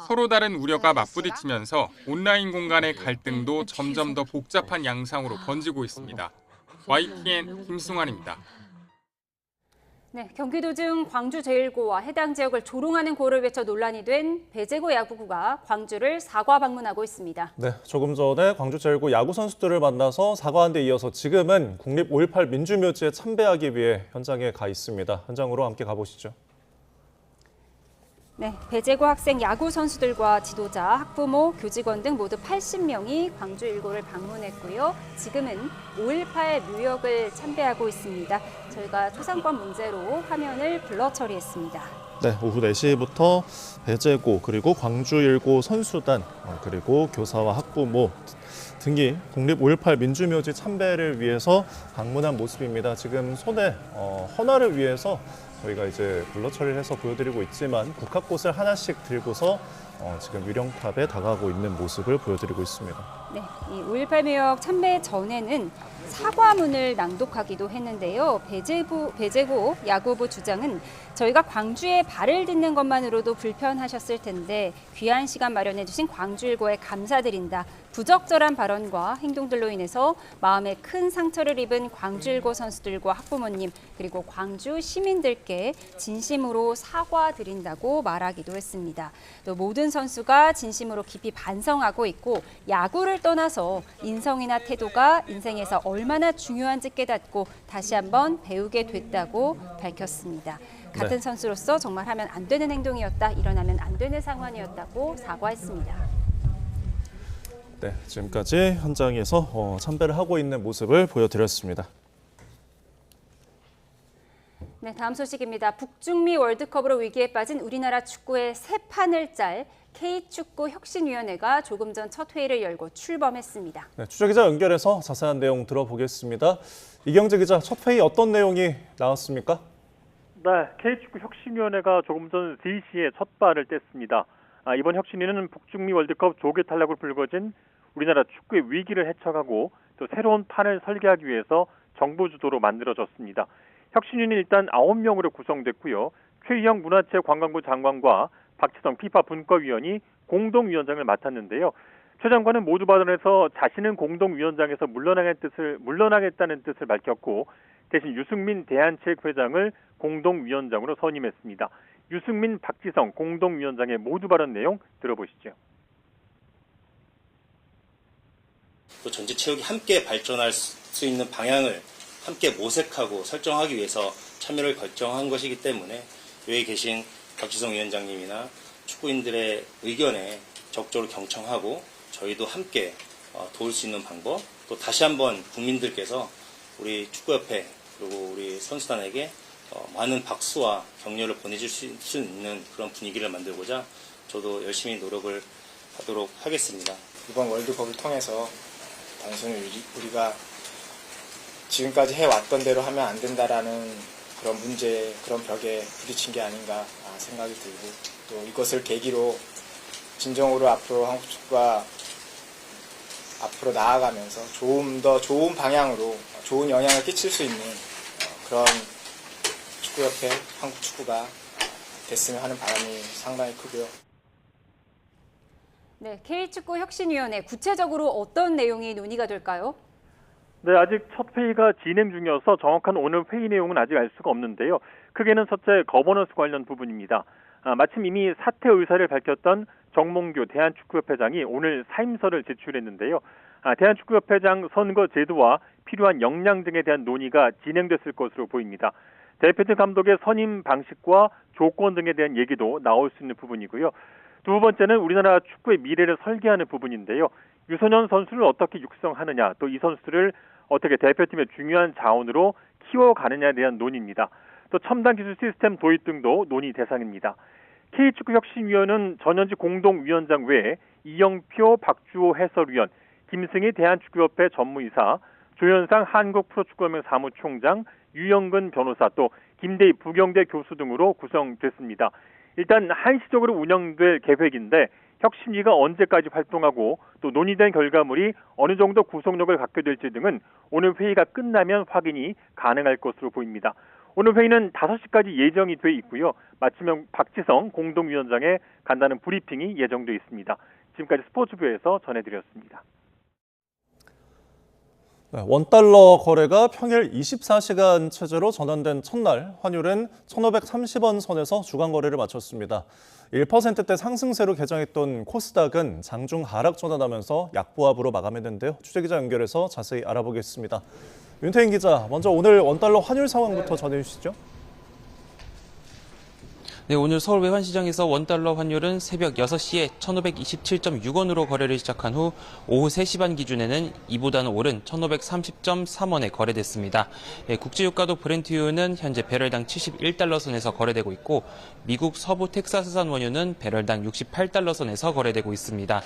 서로 다른 우려가 맞부딪히면서 온라인 공간의 갈등도 점점 더 복잡한 양상으로 번지고 있습니다. YTN 김승환입니다. 네, 경기도 중 광주 제1고와 해당 지역을 조롱하는 고를 외쳐 논란이 된 배제고 야구부가 광주를 사과 방문하고 있습니다. 네, 조금 전에 광주 제1고 야구 선수들을 만나서 사과한 데 이어서 지금은 국립 5.18 민주묘지에 참배하기 위해 현장에 가 있습니다. 현장으로 함께 가보시죠. 네, 배제고 학생 야구 선수들과 지도자, 학부모, 교직원 등 모두 80명이 광주 1고를 방문했고요. 지금은 5.18 묘역을 참배하고 있습니다. 저희가 초상권 문제로 화면을 블러 처리했습니다. 네, 오후 4시부터 배제고 그리고 광주 1고 선수단 그리고 교사와 학부모 등이 국립 5.18 민주묘지 참배를 위해서 방문한 모습입니다. 지금 손에 헌화를 위해서 저희가 이제 블러 처리를 해서 보여드리고 있지만 국화꽃을 하나씩 들고서 지금 유령탑에 다가가고 있는 모습을 보여드리고 있습니다. 네, 이 5.18 묘역 참배 전에는 사과문을 낭독하기도 했는데요. 배제고 야구부 주장은 저희가 광주에 발을 딛는 것만으로도 불편하셨을 텐데 귀한 시간 마련해 주신 광주 1고에 감사드린다. 부적절한 발언과 행동들로 인해서 마음에 큰 상처를 입은 광주 1고 선수들과 학부모님 그리고 광주 시민들께 진심으로 사과드린다고 말하기도 했습니다. 또 모든 선수가 진심으로 깊이 반성하고 있고 야구를 떠나서 인성이나 태도가 인생에서 얼마나 중요한지 깨닫고 다시 한번 배우게 됐다고 밝혔습니다. 같은 선수로서 정말 하면 안 되는 행동이었다, 일어나면 안 되는 상황이었다고 사과했습니다. 네, 지금까지 현장에서 참배를 하고 있는 모습을 보여드렸습니다. 네, 다음 소식입니다. 북중미 월드컵으로 위기에 빠진 우리나라 축구의 새 판을 짤 K축구 혁신위원회가 조금 전 첫 회의를 열고 출범했습니다. 네, 취재기자 연결해서 자세한 내용 들어보겠습니다. 이경재 기자, 첫 회의 어떤 내용이 나왔습니까? 네, K축구 혁신위원회가 조금 전 3시에 첫 발을 뗐습니다. 이번 혁신위는 북중미 월드컵 조기 탈락으로 불거진 우리나라 축구의 위기를 헤쳐가고 또 새로운 판을 설계하기 위해서 정부 주도로 만들어졌습니다. 혁신위는 일단 9명으로 구성됐고요. 최희영 문화체육관광부 장관과 박지성 피파 분과위원이 공동위원장을 맡았는데요. 최 장관은 모두 발언에서 자신은 공동위원장에서 물러나겠다는 뜻을 밝혔고 대신 유승민 대한체육회장을 공동위원장으로 선임했습니다. 유승민, 박지성 공동위원장의 모두 발언 내용 들어보시죠. 또 전체 체육이 함께 발전할 수 있는 방향을 함께 모색하고 설정하기 위해서 참여를 결정한 것이기 때문에 여기 계신 박지성 위원장님이나 축구인들의 의견에 적극적으로 경청하고 저희도 함께 도울 수 있는 방법, 또 다시 한번 국민들께서 우리 축구협회 그리고 우리 선수단에게 많은 박수와 격려를 보내줄 수 있는 그런 분위기를 만들고자 저도 열심히 노력을 하도록 하겠습니다. 이번 월드컵을 통해서 단순히 우리가 지금까지 해왔던 대로 하면 안 된다라는 그런 문제, 그런 벽에 부딪힌 게 아닌가 생각이 들고 또 이것을 계기로 진정으로 앞으로 한국 축구가 앞으로 나아가면서 좀 더 좋은 방향으로 좋은 영향을 끼칠 수 있는 그런 축구협회, 한국 축구가 됐으면 하는 바람이 상당히 크고요. 네, K축구 혁신위원회 구체적으로 어떤 내용이 논의가 될까요? 네, 아직 첫 회의가 진행 중이어서 정확한 오늘 회의 내용은 아직 알 수가 없는데요. 크게는 첫째 거버넌스 관련 부분입니다. 마침 이미 사퇴 의사를 밝혔던 정몽규 대한축구협회장이 오늘 사임서를 제출했는데요. 대한축구협회장 선거 제도와 필요한 역량 등에 대한 논의가 진행됐을 것으로 보입니다. 대표팀 감독의 선임 방식과 조건 등에 대한 얘기도 나올 수 있는 부분이고요. 두 번째는 우리나라 축구의 미래를 설계하는 부분인데요. 유소년 선수를 어떻게 육성하느냐, 또 이 선수를 어떻게 대표팀의 중요한 자원으로 키워가느냐에 대한 논의입니다. 또 첨단 기술 시스템 도입 등도 논의 대상입니다. K축구혁신위원회는 전현직 공동위원장 외에 이영표 박주호 해설위원, 김승희 대한축구협회 전무이사, 조현상 한국프로축구연맹 사무총장, 유영근 변호사, 또 김대희 부경대 교수 등으로 구성됐습니다. 일단 한시적으로 운영될 계획인데 혁신위가 언제까지 활동하고 또 논의된 결과물이 어느 정도 구속력을 갖게 될지 등은 오늘 회의가 끝나면 확인이 가능할 것으로 보입니다. 오늘 회의는 5시까지 예정이 돼 있고요. 마치면 박지성 공동위원장의 간단한 브리핑이 예정돼 있습니다. 지금까지 스포츠부에서 전해드렸습니다. 원달러 거래가 평일 24시간 체제로 전환된 첫날 환율은 1,530원 선에서 주간 거래를 마쳤습니다. 1%대 상승세로 개장했던 코스닥은 장중 하락 전환하면서 약보합으로 마감했는데요. 취재기자 연결해서 자세히 알아보겠습니다. 윤태인 기자, 먼저 오늘 원달러 환율 상황부터 전해주시죠. 네, 오늘 서울 외환시장에서 원달러 환율은 새벽 6시에 1,527.6원으로 거래를 시작한 후 오후 3시 반 기준에는 이보다는 오른 1,530.3원에 거래됐습니다. 국제유가도 브렌트유는 현재 배럴당 71달러 선에서 거래되고 있고 미국 서부 텍사스산 원유는 배럴당 68달러 선에서 거래되고 있습니다.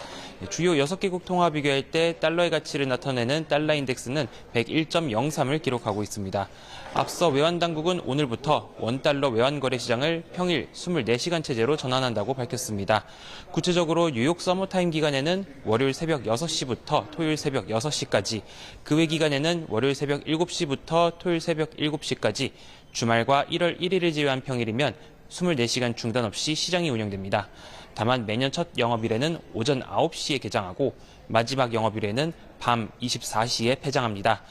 주요 6개국 통화 비교할 때 달러의 가치를 나타내는 달러 인덱스는 101.03을 기록하고 있습니다. 앞서 외환당국은 오늘부터 원달러 외환거래 시장을 평일 24시간 체제로 전환한다고 밝혔습니다. 구체적으로 뉴욕 서머타임 기간에는 월요일 새벽 6시부터 토요일 새벽 6시까지, 그 외 기간에는 월요일 새벽 7시부터 토요일 새벽 7시까지, 주말과 1월 1일을 제외한 평일이면 24시간 중단 없이 시장이 운영됩니다. 다만 매년 첫 영업일에는 오전 9시에 개장하고 마지막 영업일에는 밤 24시에 폐장합니다.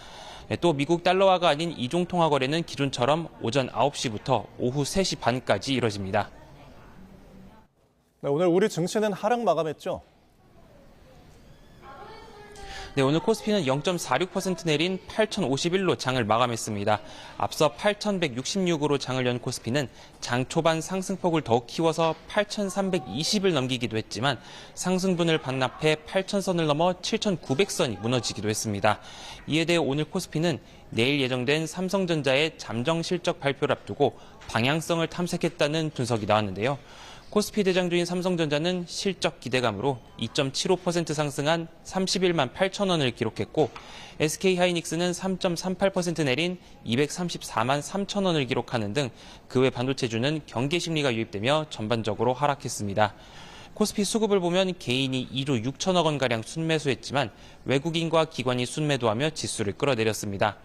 또 미국 달러화가 아닌 이종 통화 거래는 기존처럼 오전 9시부터 오후 3시 반까지 이뤄집니다. 네, 오늘 우리 증시는 하락 마감했죠? 네, 오늘 코스피는 0.46% 내린 8,051로 장을 마감했습니다. 앞서 8,166으로 장을 연 코스피는 장 초반 상승폭을 더욱 키워서 8,320을 넘기기도 했지만 상승분을 반납해 8,000선을 넘어 7,900선이 무너지기도 했습니다. 이에 대해 오늘 코스피는 내일 예정된 삼성전자의 잠정 실적 발표를 앞두고 방향성을 탐색했다는 분석이 나왔는데요. 코스피 대장주인 삼성전자는 실적 기대감으로 2.75% 상승한 31만 8천 원을 기록했고 SK하이닉스는 3.38% 내린 234만 3천 원을 기록하는 등 그 외 반도체주는 경계 심리가 유입되며 전반적으로 하락했습니다. 코스피 수급을 보면 개인이 2조 6천억 원가량 순매수했지만 외국인과 기관이 순매도하며 지수를 끌어내렸습니다.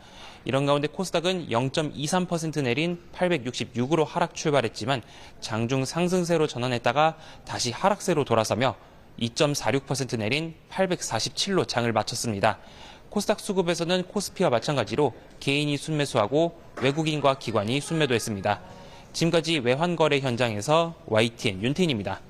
이런 가운데 코스닥은 0.23% 내린 866으로 하락 출발했지만 장중 상승세로 전환했다가 다시 하락세로 돌아서며 2.46% 내린 847로 장을 마쳤습니다. 코스닥 수급에서는 코스피와 마찬가지로 개인이 순매수하고 외국인과 기관이 순매도했습니다. 지금까지 외환거래 현장에서 YTN 윤태인입니다.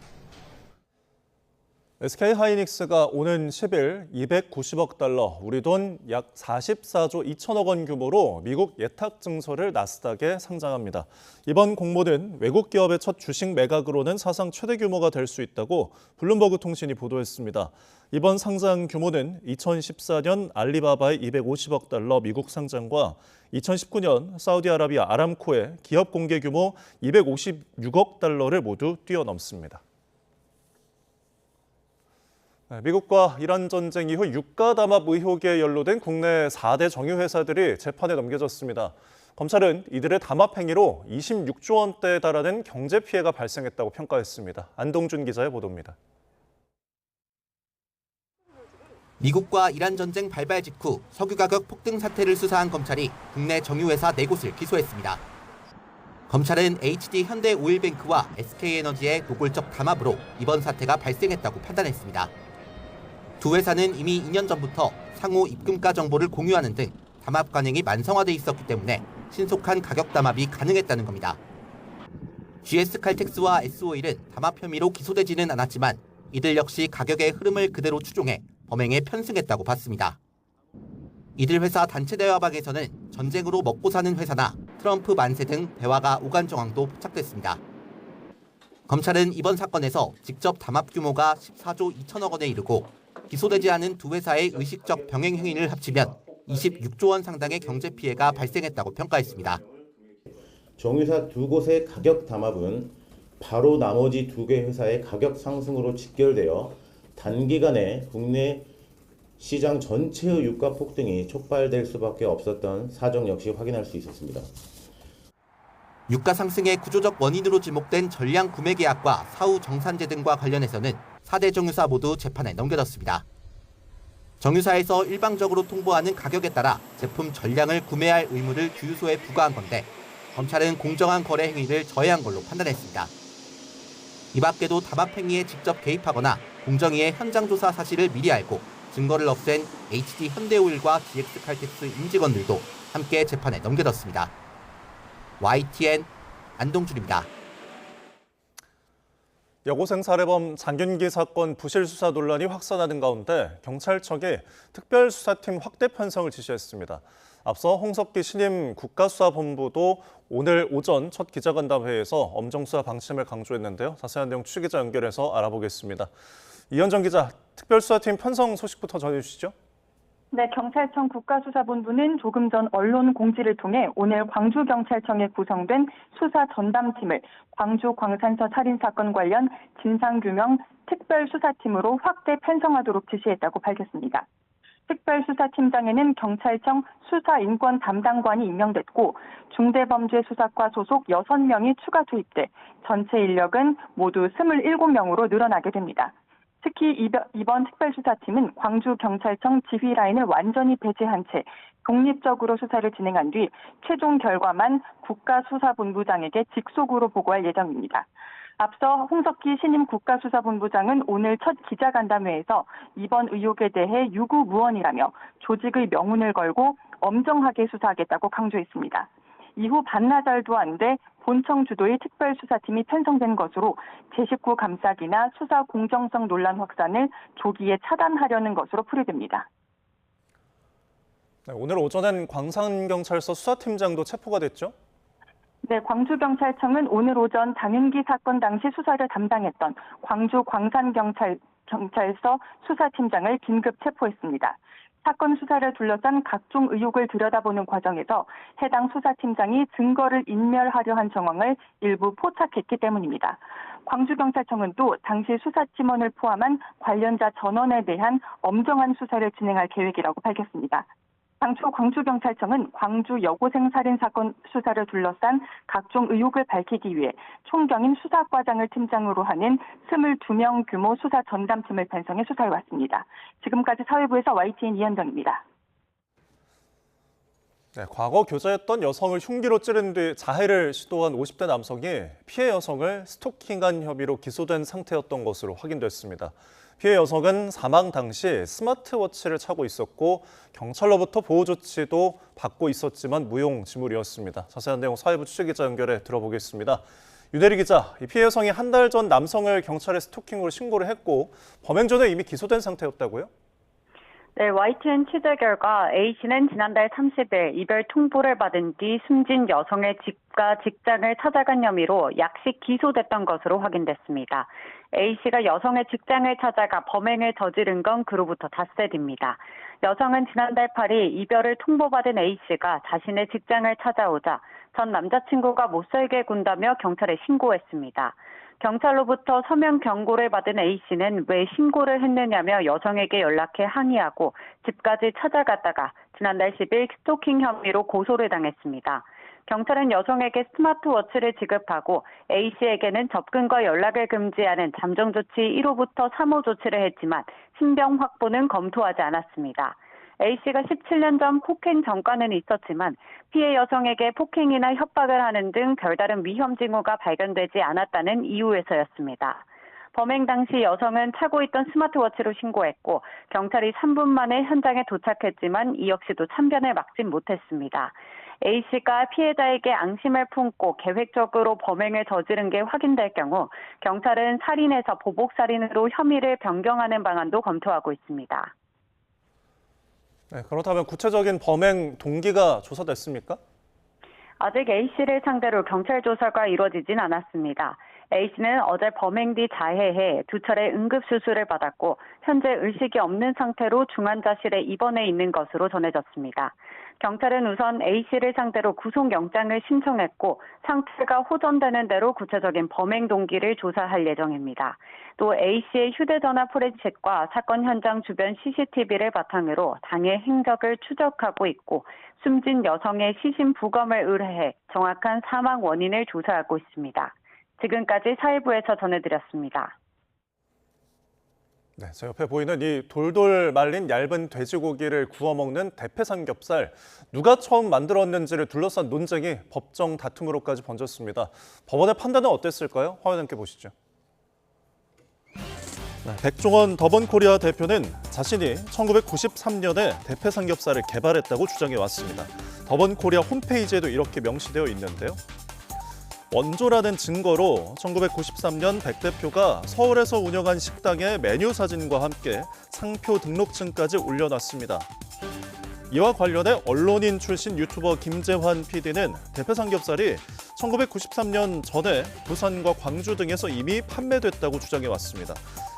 SK하이닉스가 오는 10일 290억 달러, 우리 돈 약 44조 2천억 원 규모로 미국 예탁 증서를 나스닥에 상장합니다. 이번 공모는 외국 기업의 첫 주식 매각으로는 사상 최대 규모가 될 수 있다고 블룸버그 통신이 보도했습니다. 이번 상장 규모는 2014년 알리바바의 250억 달러 미국 상장과 2019년 사우디아라비아 아람코의 기업 공개 규모 256억 달러를 모두 뛰어넘습니다. 미국과 이란 전쟁 이후 유가 담합 의혹에 연루된 국내 4대 정유회사들이 재판에 넘겨졌습니다. 검찰은 이들의 담합 행위로 26조 원대에 달하는 경제 피해가 발생했다고 평가했습니다. 안동준 기자의 보도입니다. 미국과 이란 전쟁 발발 직후 석유 가격 폭등 사태를 수사한 검찰이 국내 정유회사 4곳을 기소했습니다. 검찰은 HD 현대오일뱅크와 SK에너지의 노골적 담합으로 이번 사태가 발생했다고 판단했습니다. 두 회사는 이미 2년 전부터 상호 입금가 정보를 공유하는 등 담합 관행이 만성화돼 있었기 때문에 신속한 가격 담합이 가능했다는 겁니다. GS칼텍스와 S오일은 담합 혐의로 기소되지는 않았지만 이들 역시 가격의 흐름을 그대로 추종해 범행에 편승했다고 봤습니다. 이들 회사 단체 대화방에서는 전쟁으로 먹고 사는 회사나 트럼프 만세 등 대화가 오간 정황도 포착됐습니다. 검찰은 이번 사건에서 직접 담합 규모가 14조 2천억 원에 이르고 기소되지 않은 두 회사의 의식적 병행 행위를 합치면 26조 원 상당의 경제 피해가 발생했다고 평가했습니다. 정유사 두 곳의 가격 담합은 바로 나머지 두 개 회사의 가격 상승으로 직결되어 단기간에 국내 시장 전체의 유가 폭등이 촉발될 수밖에 없었던 사정 역시 확인할 수 있었습니다. 유가 상승의 구조적 원인으로 지목된 전량 구매 계약과 사후 정산제 등과 관련해서는 4대 정유사 모두 재판에 넘겨졌습니다. 정유사에서 일방적으로 통보하는 가격에 따라 제품 전량을 구매할 의무를 주유소에 부과한 건데 검찰은 공정한 거래 행위를 저해한 걸로 판단했습니다. 이 밖에도 담합 행위에 직접 개입하거나 공정위의 현장 조사 사실을 미리 알고 증거를 없앤 HD 현대오일과 GX칼텍스 임직원들도 함께 재판에 넘겨졌습니다. YTN 안동준입니다. 여고생 살해범 장균기 사건 부실 수사 논란이 확산하는 가운데 경찰청이 특별수사팀 확대 편성을 지시했습니다. 앞서 홍석기 신임 국가수사본부도 오늘 오전 첫 기자간담회에서 엄정수사 방침을 강조했는데요. 자세한 내용 추 기자 연결해서 알아보겠습니다. 이현정 기자, 특별수사팀 편성 소식부터 전해주시죠. 네, 경찰청 국가수사본부는 조금 전 언론 공지를 통해 오늘 광주경찰청에 구성된 수사 전담팀을 광주 광산서 살인사건 관련 진상규명 특별수사팀으로 확대 편성하도록 지시했다고 밝혔습니다. 특별수사팀장에는 경찰청 수사인권 담당관이 임명됐고 중대범죄수사과 소속 6명이 추가 투입돼 전체 인력은 모두 27명으로 늘어나게 됩니다. 특히 이번 특별수사팀은 광주경찰청 지휘라인을 완전히 배제한 채 독립적으로 수사를 진행한 뒤 최종 결과만 국가수사본부장에게 직속으로 보고할 예정입니다. 앞서 홍석기 신임 국가수사본부장은 오늘 첫 기자간담회에서 이번 의혹에 대해 유구무원이라며 조직의 명운을 걸고 엄정하게 수사하겠다고 강조했습니다. 이후 반나절도 안 돼 본청 주도의 특별수사팀이 편성된 것으로 제19 감싸기나 수사 공정성 논란 확산을 조기에 차단하려는 것으로 풀이됩니다. 네, 오늘 오전엔 광산경찰서 수사팀장도 체포가 됐죠? 네, 광주경찰청은 오늘 오전 장윤기 사건 당시 수사를 담당했던 광주 광산경찰서 수사팀장을 긴급 체포했습니다. 사건 수사를 둘러싼 각종 의혹을 들여다보는 과정에서 해당 수사팀장이 증거를 인멸하려 한 정황을 일부 포착했기 때문입니다. 광주경찰청은 또 당시 수사팀원을 포함한 관련자 전원에 대한 엄정한 수사를 진행할 계획이라고 밝혔습니다. 당초 광주경찰청은 광주 여고생 살인 사건 수사를 둘러싼 각종 의혹을 밝히기 위해 총경인 수사과장을 팀장으로 하는 22명 규모 수사 전담팀을 편성해 수사해왔습니다. 지금까지 사회부에서 YTN 이현정입니다. 네, 과거 교제했던 여성을 흉기로 찌른 뒤 자해를 시도한 50대 남성이 피해 여성을 스토킹한 혐의로 기소된 상태였던 것으로 확인됐습니다. 피해 여성은 사망 당시 스마트워치를 차고 있었고 경찰로부터 보호 조치도 받고 있었지만 무용지물이었습니다. 자세한 내용 사회부 취재기자 연결해 들어보겠습니다. 유대리 기자, 이 피해 여성이 한 달 전 남성을 경찰에 스토킹으로 신고를 했고 범행 전에 이미 기소된 상태였다고요? 네, YTN 취재 결과 A씨는 지난달 30일 이별 통보를 받은 뒤 숨진 여성의 집과 직장을 찾아간 혐의로 약식 기소됐던 것으로 확인됐습니다. A씨가 여성의 직장을 찾아가 범행을 저지른 건 그로부터 닷새 뒤입니다. 여성은 지난달 8일 이별을 통보받은 A씨가 자신의 직장을 찾아오자 전 남자친구가 못살게 군다며 경찰에 신고했습니다. 경찰로부터 서면 경고를 받은 A씨는 왜 신고를 했느냐며 여성에게 연락해 항의하고 집까지 찾아갔다가 지난달 10일 스토킹 혐의로 고소를 당했습니다. 경찰은 여성에게 스마트워치를 지급하고 A씨에게는 접근과 연락을 금지하는 잠정조치 1호부터 3호 조치를 했지만 신병 확보는 검토하지 않았습니다. A씨가 17년 전 폭행 전과는 있었지만 피해 여성에게 폭행이나 협박을 하는 등 별다른 위험 징후가 발견되지 않았다는 이유에서였습니다. 범행 당시 여성은 차고 있던 스마트워치로 신고했고 경찰이 3분 만에 현장에 도착했지만 이 역시도 참변을 막지 못했습니다. A씨가 피해자에게 앙심을 품고 계획적으로 범행을 저지른 게 확인될 경우 경찰은 살인에서 보복살인으로 혐의를 변경하는 방안도 검토하고 있습니다. 네, 그렇다면 구체적인 범행 동기가 조사됐습니까? 아직 A씨를 상대로 경찰 조사가 이루어지진 않았습니다. A씨는 어제 범행 뒤 자해해 2차례 응급수술을 받았고 현재 의식이 없는 상태로 중환자실에 입원해 있는 것으로 전해졌습니다. 경찰은 우선 A씨를 상대로 구속영장을 신청했고 상태가 호전되는 대로 구체적인 범행 동기를 조사할 예정입니다. 또 A씨의 휴대전화 포렌식과 사건 현장 주변 CCTV를 바탕으로 당의 행적을 추적하고 있고 숨진 여성의 시신 부검을 의뢰해 정확한 사망 원인을 조사하고 있습니다. 지금까지 사회부에서 전해드렸습니다. 네, 저 옆에 보이는 이 돌돌 말린 얇은 돼지고기를 구워 먹는 대패 삼겹살, 누가 처음 만들었는지를 둘러싼 논쟁이 법정 다툼으로까지 번졌습니다. 법원의 판단은 어땠을까요? 화면 함께 보시죠. 네, 백종원 더번코리아 대표는 자신이 1993년에 대패 삼겹살을 개발했다고 주장해 왔습니다. 더번코리아 홈페이지에도 이렇게 명시되어 있는데요. 원조라는 증거로 1993년 백 대표가 서울에서 운영한 식당의 메뉴 사진과 함께 상표 등록증까지 올려놨습니다. 이와 관련해 언론인 출신 유튜버 김재환 PD는 대패 삼겹살이 1993년 전에 부산과 광주 등에서 이미 판매됐다고 주장해왔습니다.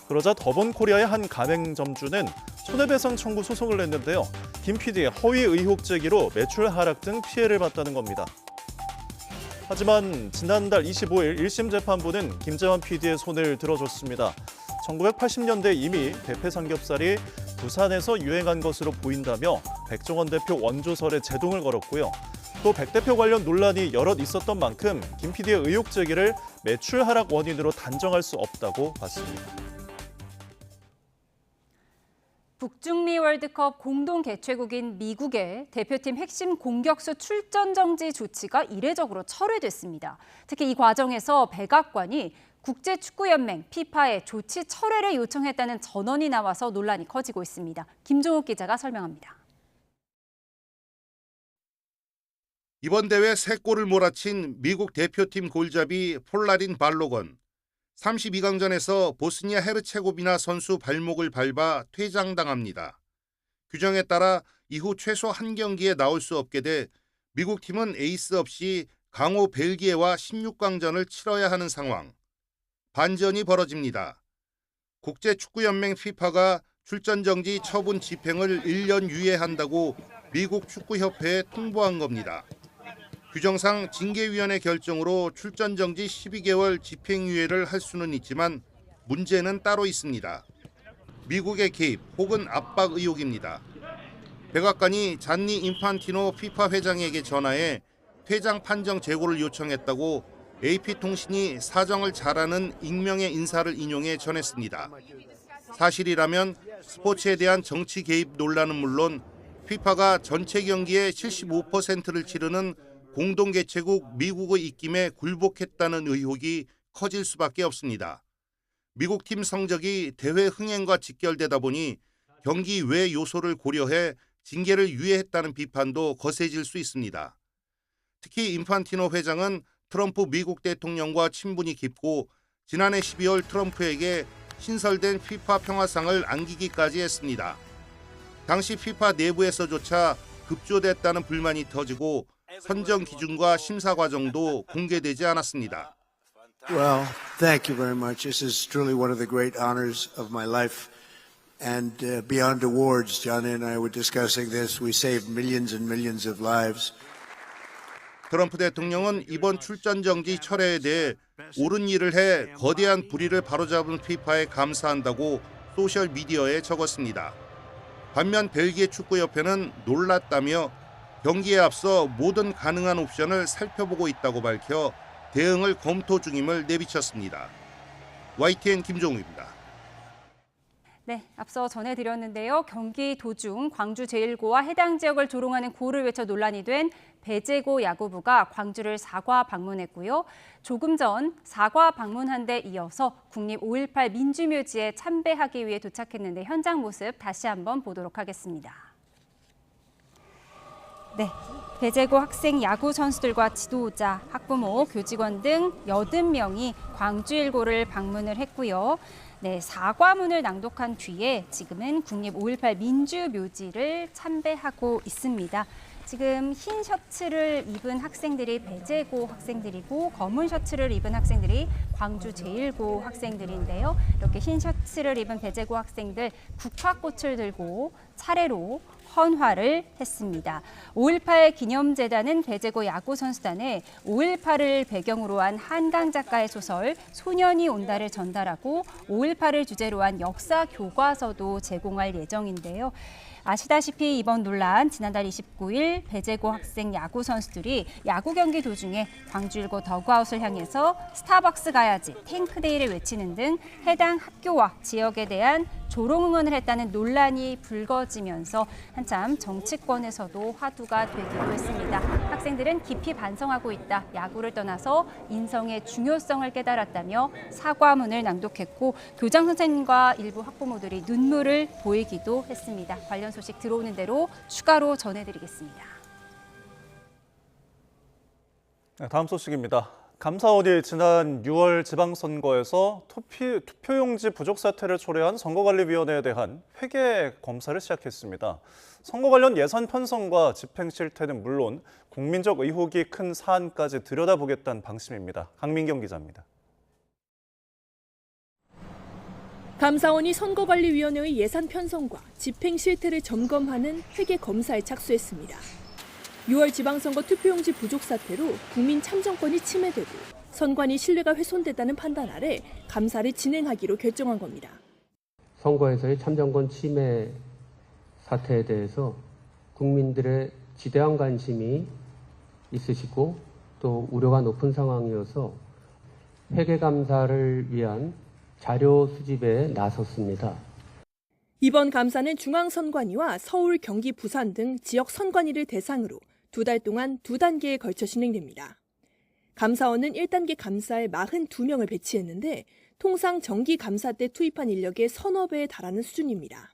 그러자 더번코리아의 한 가맹점주는 손해배상 청구 소송을 냈는데요. 김 PD의 허위 의혹 제기로 매출 하락 등 피해를 봤다는 겁니다. 하지만 지난달 25일 1심 재판부는 김재환 PD의 손을 들어줬습니다. 1980년대 이미 대패 삼겹살이 부산에서 유행한 것으로 보인다며 백종원 대표 원조설에 제동을 걸었고요. 또 백 대표 관련 논란이 여럿 있었던 만큼 김 PD의 의혹 제기를 매출 하락 원인으로 단정할 수 없다고 봤습니다. 북중미 월드컵 공동 개최국인 미국의 대표팀 핵심 공격수 출전 정지 조치가 이례적으로 철회됐습니다. 특히 이 과정에서 백악관이 국제축구연맹 피파에 조치 철회를 요청했다는 전언이 나와서 논란이 커지고 있습니다. 김종욱 기자가 설명합니다. 이번 대회 3골을 몰아친 미국 대표팀 골잡이 폴라린 발로건. 32강전에서 보스니아 헤르체고비나 선수 발목을 밟아 퇴장당합니다. 규정에 따라 이후 최소 한 경기에 나올 수 없게 돼 미국 팀은 에이스 없이 강호 벨기에와 16강전을 치러야 하는 상황. 반전이 벌어집니다. 국제축구연맹 FIFA가 출전 정지 처분 집행을 1년 유예한다고 미국 축구협회에 통보한 겁니다. 규정상 징계위원회 결정으로 출전 정지 12개월 집행유예를 할 수는 있지만 문제는 따로 있습니다. 미국의 개입 혹은 압박 의혹입니다. 백악관이 잔니 인판티노 FIFA 회장에게 전화해 퇴장 판정 재고를 요청했다고 AP통신이 사정을 잘 아는 익명의 인사를 인용해 전했습니다. 사실이라면 스포츠에 대한 정치 개입 논란은 물론 FIFA가 전체 경기의 75%를 치르는 공동개최국 미국의 입김에 굴복했다는 의혹이 커질 수밖에 없습니다. 미국 팀 성적이 대회 흥행과 직결되다 보니 경기 외 요소를 고려해 징계를 유예했다는 비판도 거세질 수 있습니다. 특히 인판티노 회장은 트럼프 미국 대통령과 친분이 깊고 지난해 12월 트럼프에게 신설된 FIFA 평화상을 안기기까지 했습니다. 당시 FIFA 내부에서조차 급조됐다는 불만이 터지고 선정 기준과 심사 과정도 공개되지 않았습니다. Well, thank you very much. This is truly one of the great honors of my life. And beyond awards, John and I were discussing this. We saved millions and millions of lives. 트럼프 대통령은 이번 출전 정지 철회에 대해 옳은 일을 해 거대한 불의를 바로잡은 FIFA에 감사한다고 소셜미디어에 적었습니다. 반면 벨기에 축구협회는 놀랐다며 경기에 앞서 모든 가능한 옵션을 살펴보고 있다고 밝혀 대응을 검토 중임을 내비쳤습니다. YTN 김종우입니다. 네, 앞서 전해드렸는데요. 경기 도중 광주 제1고와 해당 지역을 조롱하는 구호를 외쳐 논란이 된 배제고 야구부가 광주를 사과 방문했고요. 조금 전 사과 방문한 데 이어서 국립 5.18 민주묘지에 참배하기 위해 도착했는데 현장 모습 다시 한번 보도록 하겠습니다. 네, 배제고 학생 야구 선수들과 지도자, 학부모, 교직원 등 80명이 광주 1고를 방문을 했고요. 네, 사과문을 낭독한 뒤에 지금은 국립 5.18 민주묘지를 참배하고 있습니다. 지금 흰 셔츠를 입은 학생들이 배제고 학생들이고 검은 셔츠를 입은 학생들이 광주 제1고 학생들인데요. 이렇게 흰 셔츠를 입은 배제고 학생들 국화꽃을 들고 차례로 헌화를 했습니다. 5.18 기념재단은 배제고 야구선수단에 5.18을 배경으로 한 한강 작가의 소설 소년이 온다를 전달하고 5.18을 주제로 한 역사 교과서도 제공할 예정인데요. 아시다시피 이번 논란 지난달 29일 배제고 학생 야구 선수들이 야구 경기 도중에 광주 1고 더그아웃을 향해서 스타벅스 가야지, 탱크데이를 외치는 등 해당 학교와 지역에 대한 조롱 응원을 했다는 논란이 불거지면서 한참 정치권에서도 화두가 되기도 했습니다. 학생들은 깊이 반성하고 있다. 야구를 떠나서 인성의 중요성을 깨달았다며 사과문을 낭독했고 교장 선생님과 일부 학부모들이 눈물을 보이기도 했습니다. 관련 소식 들어오는 대로 추가로 전해드리겠습니다. 다음 소식입니다. 감사원이 지난 6월 지방선거에서 투표용지 부족 사태를 초래한 선거관리위원회에 대한 회계 검사를 시작했습니다. 선거 관련 예산 편성과 집행 실태는 물론 국민적 의혹이 큰 사안까지 들여다보겠다는 방침입니다. 강민경 기자입니다. 감사원이 선거관리위원회의 예산 편성과 집행 실태를 점검하는 회계 검사에 착수했습니다. 6월 지방선거 투표용지 부족 사태로 국민 참정권이 침해되고 선관위 신뢰가 훼손됐다는 판단 아래 감사를 진행하기로 결정한 겁니다. 선거에서의 참정권 침해 사태에 대해서 국민들의 지대한 관심이 있으시고 또 우려가 높은 상황이어서 회계감사를 위한 자료 수집에 나섰습니다. 이번 감사는 중앙선관위와 서울, 경기, 부산 등 지역 선관위를 대상으로 2달 동안 2단계에 걸쳐 진행됩니다. 감사원은 1단계 감사에 42명을 배치했는데 통상 정기 감사 때 투입한 인력의 서너 배에 달하는 수준입니다.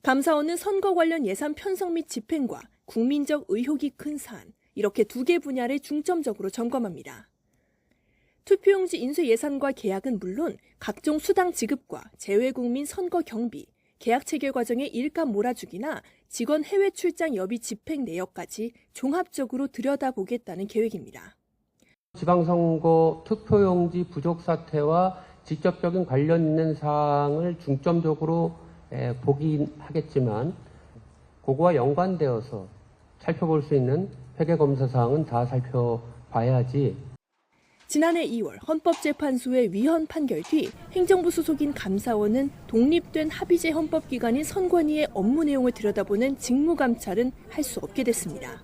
감사원은 선거 관련 예산 편성 및 집행과 국민적 의혹이 큰 사안, 이렇게 2개 분야를 중점적으로 점검합니다. 투표용지 인쇄 예산과 계약은 물론 각종 수당 지급과 재외국민 선거 경비, 계약 체결 과정의 일감 몰아주기나 직원 해외 출장 여비 집행 내역까지 종합적으로 들여다보겠다는 계획입니다. 지방선거 투표용지 부족 사태와 직접적인 관련 있는 사항을 중점적으로 보긴 하겠지만 그거와 연관되어서 살펴볼 수 있는 회계검사 사항은 다 살펴봐야지. 지난해 2월 헌법재판소의 위헌 판결 뒤 행정부 소속인 감사원은 독립된 합의제 헌법기관인 선관위의 업무 내용을 들여다보는 직무감찰은 할 수 없게 됐습니다.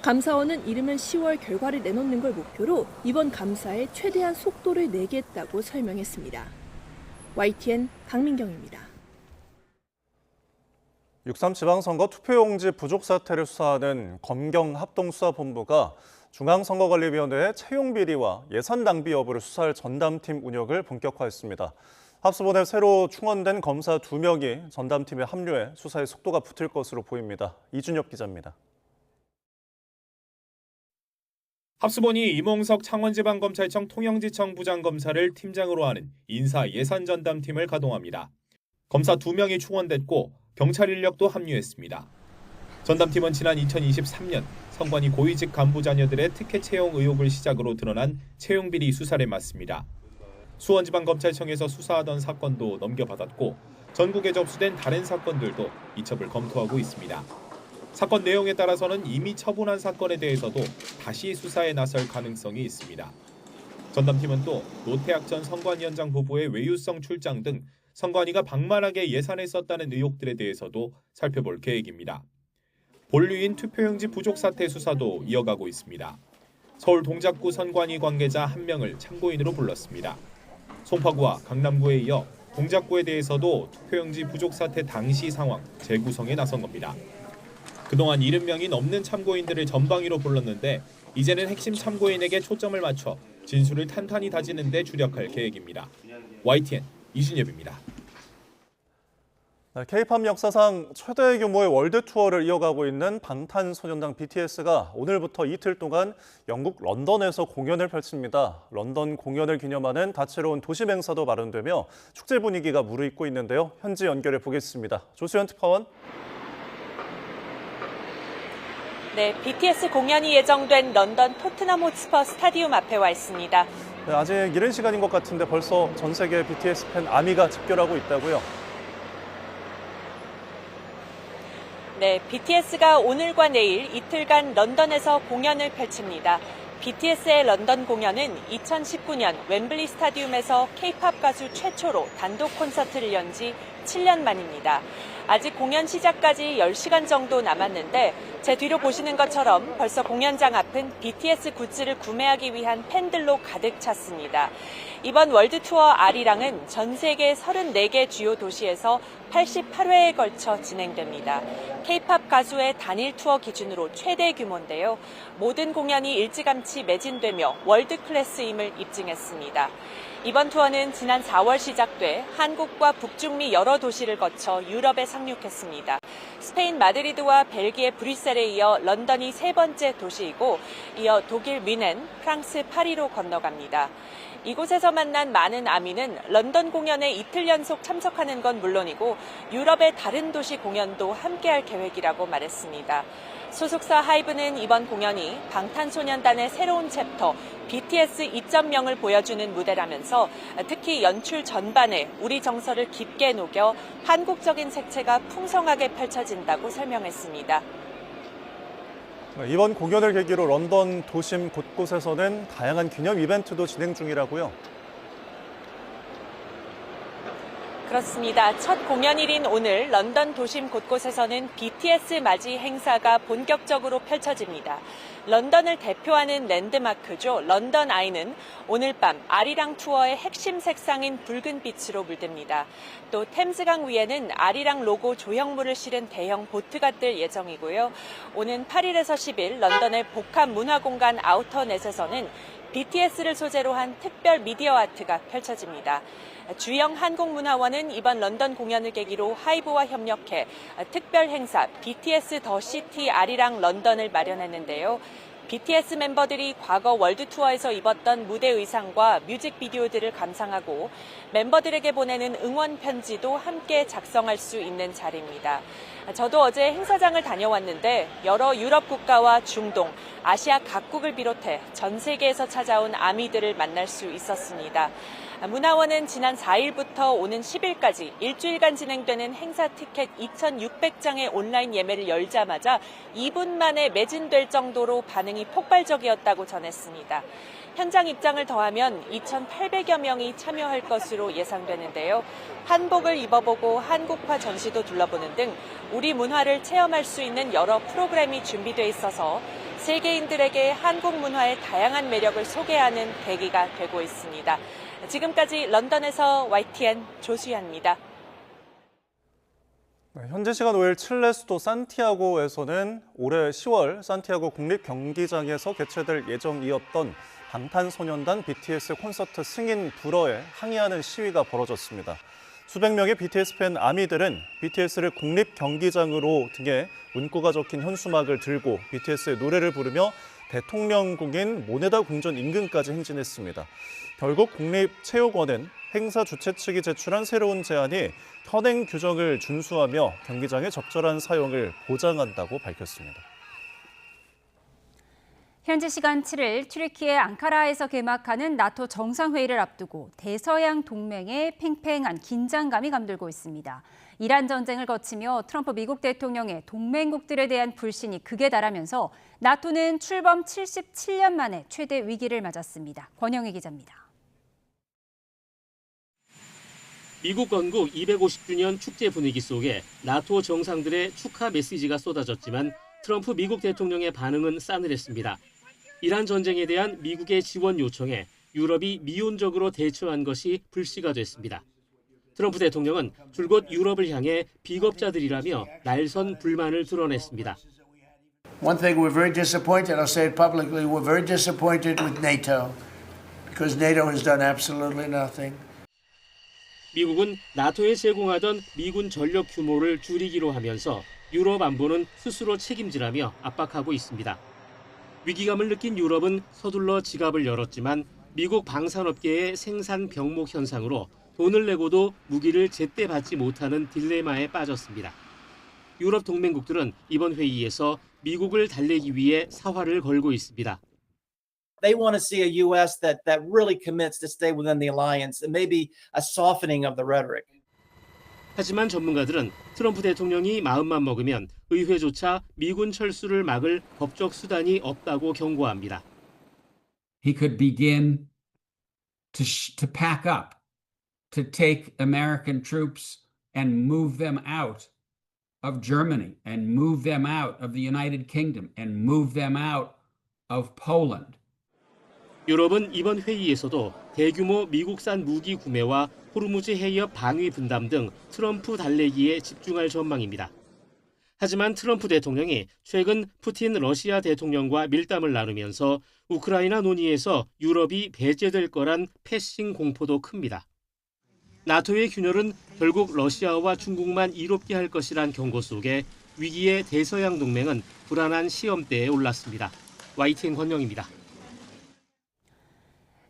감사원은 이르면 10월 결과를 내놓는 걸 목표로 이번 감사에 최대한 속도를 내겠다고 설명했습니다. YTN 강민경입니다. 6.3 지방선거 투표용지 부족 사태를 수사하는 검경합동수사본부가 중앙선거관리위원회의 채용비리와 예산 낭비 여부를 수사할 전담팀 운영을 본격화했습니다. 합수본에 새로 충원된 검사 2명이 전담팀에 합류해 수사에 속도가 붙을 것으로 보입니다. 이준엽 기자입니다. 합수본이 이몽석 창원지방검찰청 통영지청 부장검사를 팀장으로 하는 인사예산전담팀을 가동합니다. 검사 2명이 충원됐고 경찰 인력도 합류했습니다. 전담팀은 지난 2023년 선관위 고위직 간부 자녀들의 특혜 채용 의혹을 시작으로 드러난 채용비리 수사를 맡습니다. 수원지방검찰청에서 수사하던 사건도 넘겨받았고 전국에 접수된 다른 사건들도 이첩을 검토하고 있습니다. 사건 내용에 따라서는 이미 처분한 사건에 대해서도 다시 수사에 나설 가능성이 있습니다. 전담팀은 또 노태학 전 선관위원장 부부의 외유성 출장 등 선관위가 방만하게 예산을 썼다는 의혹들에 대해서도 살펴볼 계획입니다. 본류인 투표용지 부족 사태 수사도 이어가고 있습니다. 서울 동작구 선관위 관계자 1명을 참고인으로 불렀습니다. 송파구와 강남구에 이어 동작구에 대해서도 투표용지 부족 사태 당시 상황 재구성에 나선 겁니다. 그동안 70명이 넘는 참고인들을 전방위로 불렀는데 이제는 핵심 참고인에게 초점을 맞춰 진술을 탄탄히 다지는 데 주력할 계획입니다. YTN 이준엽입니다. K-팝 역사상 최대 규모의 월드 투어를 이어가고 있는 방탄소년단 BTS가 오늘부터 이틀 동안 영국 런던에서 공연을 펼칩니다. 런던 공연을 기념하는 다채로운 도심 행사도 마련되며 축제 분위기가 무르익고 있는데요. 현지 연결해 보겠습니다. 조수연 특파원. 네, BTS 공연이 예정된 런던 토트넘 호츠퍼 스타디움 앞에 와 있습니다. 네, 아직 이른 시간인 것 같은데 벌써 전 세계 BTS 팬 아미가 집결하고 있다고요? 네, BTS가 오늘과 내일 이틀간 런던에서 공연을 펼칩니다. BTS의 런던 공연은 2019년 웸블리 스타디움에서 K-팝 가수 최초로 단독 콘서트를 연 지 7년 만입니다. 아직 공연 시작까지 10시간 정도 남았는데 제 뒤로 보시는 것처럼 벌써 공연장 앞은 BTS 굿즈를 구매하기 위한 팬들로 가득 찼습니다. 이번 월드 투어 아리랑은 전 세계 34개 주요 도시에서 88회에 걸쳐 진행됩니다. K-팝 가수의 단일 투어 기준으로 최대 규모인데요. 모든 공연이 일찌감치 매진되며 월드 클래스임을 입증했습니다. 이번 투어는 지난 4월 시작돼 한국과 북중미 여러 도시를 거쳐 유럽에 상륙했습니다. 스페인 마드리드와 벨기에 브뤼셀에 이어 런던이 세 번째 도시이고 이어 독일 뮌헨, 프랑스 파리로 건너갑니다. 이곳에서 만난 많은 아미는 런던 공연에 이틀 연속 참석하는 건 물론이고 유럽의 다른 도시 공연도 함께할 계획이라고 말했습니다. 소속사 하이브는 이번 공연이 방탄소년단의 새로운 챕터 BTS 2.0을 보여주는 무대라면서 특히 연출 전반에 우리 정서를 깊게 녹여 한국적인 색채가 풍성하게 펼쳐진다고 설명했습니다. 이번 공연을 계기로 런던 도심 곳곳에서는 다양한 기념 이벤트도 진행 중이라고요. 그렇습니다. 첫 공연일인 오늘 런던 도심 곳곳에서는 BTS 맞이 행사가 본격적으로 펼쳐집니다. 런던을 대표하는 랜드마크죠. 런던 아이는 오늘 밤 아리랑 투어의 핵심 색상인 붉은 빛으로 물듭니다. 또 템스강 위에는 아리랑 로고 조형물을 실은 대형 보트가 뜰 예정이고요. 오는 8일에서 10일 런던의 복합 문화공간 아우터넷에서는 BTS를 소재로 한 특별 미디어 아트가 펼쳐집니다. 주영 한국문화원은 이번 런던 공연을 계기로 하이브와 협력해 특별 행사 BTS 더 시티 아리랑 런던을 마련했는데요. BTS 멤버들이 과거 월드 투어에서 입었던 무대 의상과 뮤직비디오들을 감상하고 멤버들에게 보내는 응원 편지도 함께 작성할 수 있는 자리입니다. 저도 어제 행사장을 다녀왔는데 여러 유럽 국가와 중동, 아시아 각국을 비롯해 전 세계에서 찾아온 아미들을 만날 수 있었습니다. 문화원은 지난 4일부터 오는 10일까지 일주일간 진행되는 행사 티켓 2,600장의 온라인 예매를 열자마자 2분 만에 매진될 정도로 반응이 폭발적이었다고 전했습니다. 현장 입장을 더하면 2,800여 명이 참여할 것으로 예상되는데요. 한복을 입어보고 한국화 전시도 둘러보는 등 우리 문화를 체험할 수 있는 여러 프로그램이 준비돼 있어서 세계인들에게 한국 문화의 다양한 매력을 소개하는 계기가 되고 있습니다. 지금까지 런던에서 YTN 조수연입니다. 현지 시간 5일 칠레 수도 산티아고에서는 올해 10월 산티아고 국립경기장에서 개최될 예정이었던 방탄소년단 BTS 콘서트 승인 불허에 항의하는 시위가 벌어졌습니다. 수백 명의 BTS 팬 아미들은 BTS를 국립경기장으로 등에 문구가 적힌 현수막을 들고 BTS의 노래를 부르며 대통령궁인 모네다 궁전 인근까지 행진했습니다. 결국 국립체육원은 행사 주최 측이 제출한 새로운 제안이 현행 규정을 준수하며 경기장의 적절한 사용을 보장한다고 밝혔습니다. 현지 시간 7일 튀르키예 앙카라에서 개막하는 나토 정상회의를 앞두고 대서양 동맹에 팽팽한 긴장감이 감돌고 있습니다. 이란 전쟁을 거치며 트럼프 미국 대통령의 동맹국들에 대한 불신이 극에 달하면서 나토는 출범 77년 만에 최대 위기를 맞았습니다. 권영희 기자입니다. 미국 건국 250주년 축제 분위기 속에 나토 정상들의 축하 메시지가 쏟아졌지만 트럼프 미국 대통령의 반응은 싸늘했습니다. 이란 전쟁에 대한 미국의 지원 요청에 유럽이 미온적으로 대처한 것이 불씨가 됐습니다. 트럼프 대통령은 줄곧 유럽을 향해 비겁자들이라며 날선 불만을 드러냈습니다. One thing we're very disappointed, I'll say it publicly, we're very disappointed with NATO because NATO has done absolutely nothing. 미국은 나토에 제공하던 미군 전력 규모를 줄이기로 하면서 유럽 안보는 스스로 책임지라며 압박하고 있습니다. 위기감을 느낀 유럽은 서둘러 지갑을 열었지만 미국 방산업계의 생산 병목 현상으로 돈을 내고도 무기를 제때 받지 못하는 딜레마에 빠졌습니다. 유럽 동맹국들은 이번 회의에서 미국을 달래기 위해 사활을 걸고 있습니다. They want to see a U.S. that really commits to stay within the alliance and maybe a softening of the rhetoric. 하지만 전문가들은 트럼프 대통령이 마음만 먹으면 의회조차 미군 철수를 막을 법적 수단이 없다고 경고합니다. He could begin to pack up, to take American troops and move them out of Germany and move them out of the United Kingdom and move them out of Poland. 유럽은 이번 회의에서도 대규모 미국산 무기 구매와 호르무즈 해협 방위 분담 등 트럼프 달래기에 집중할 전망입니다. 하지만 트럼프 대통령이 최근 푸틴 러시아 대통령과 밀담을 나누면서 우크라이나 논의에서 유럽이 배제될 거란 패싱 공포도 큽니다. 나토의 균열은 결국 러시아와 중국만 이롭게 할 것이란 경고 속에 위기의 대서양 동맹은 불안한 시험대에 올랐습니다. YTN 권영입니다.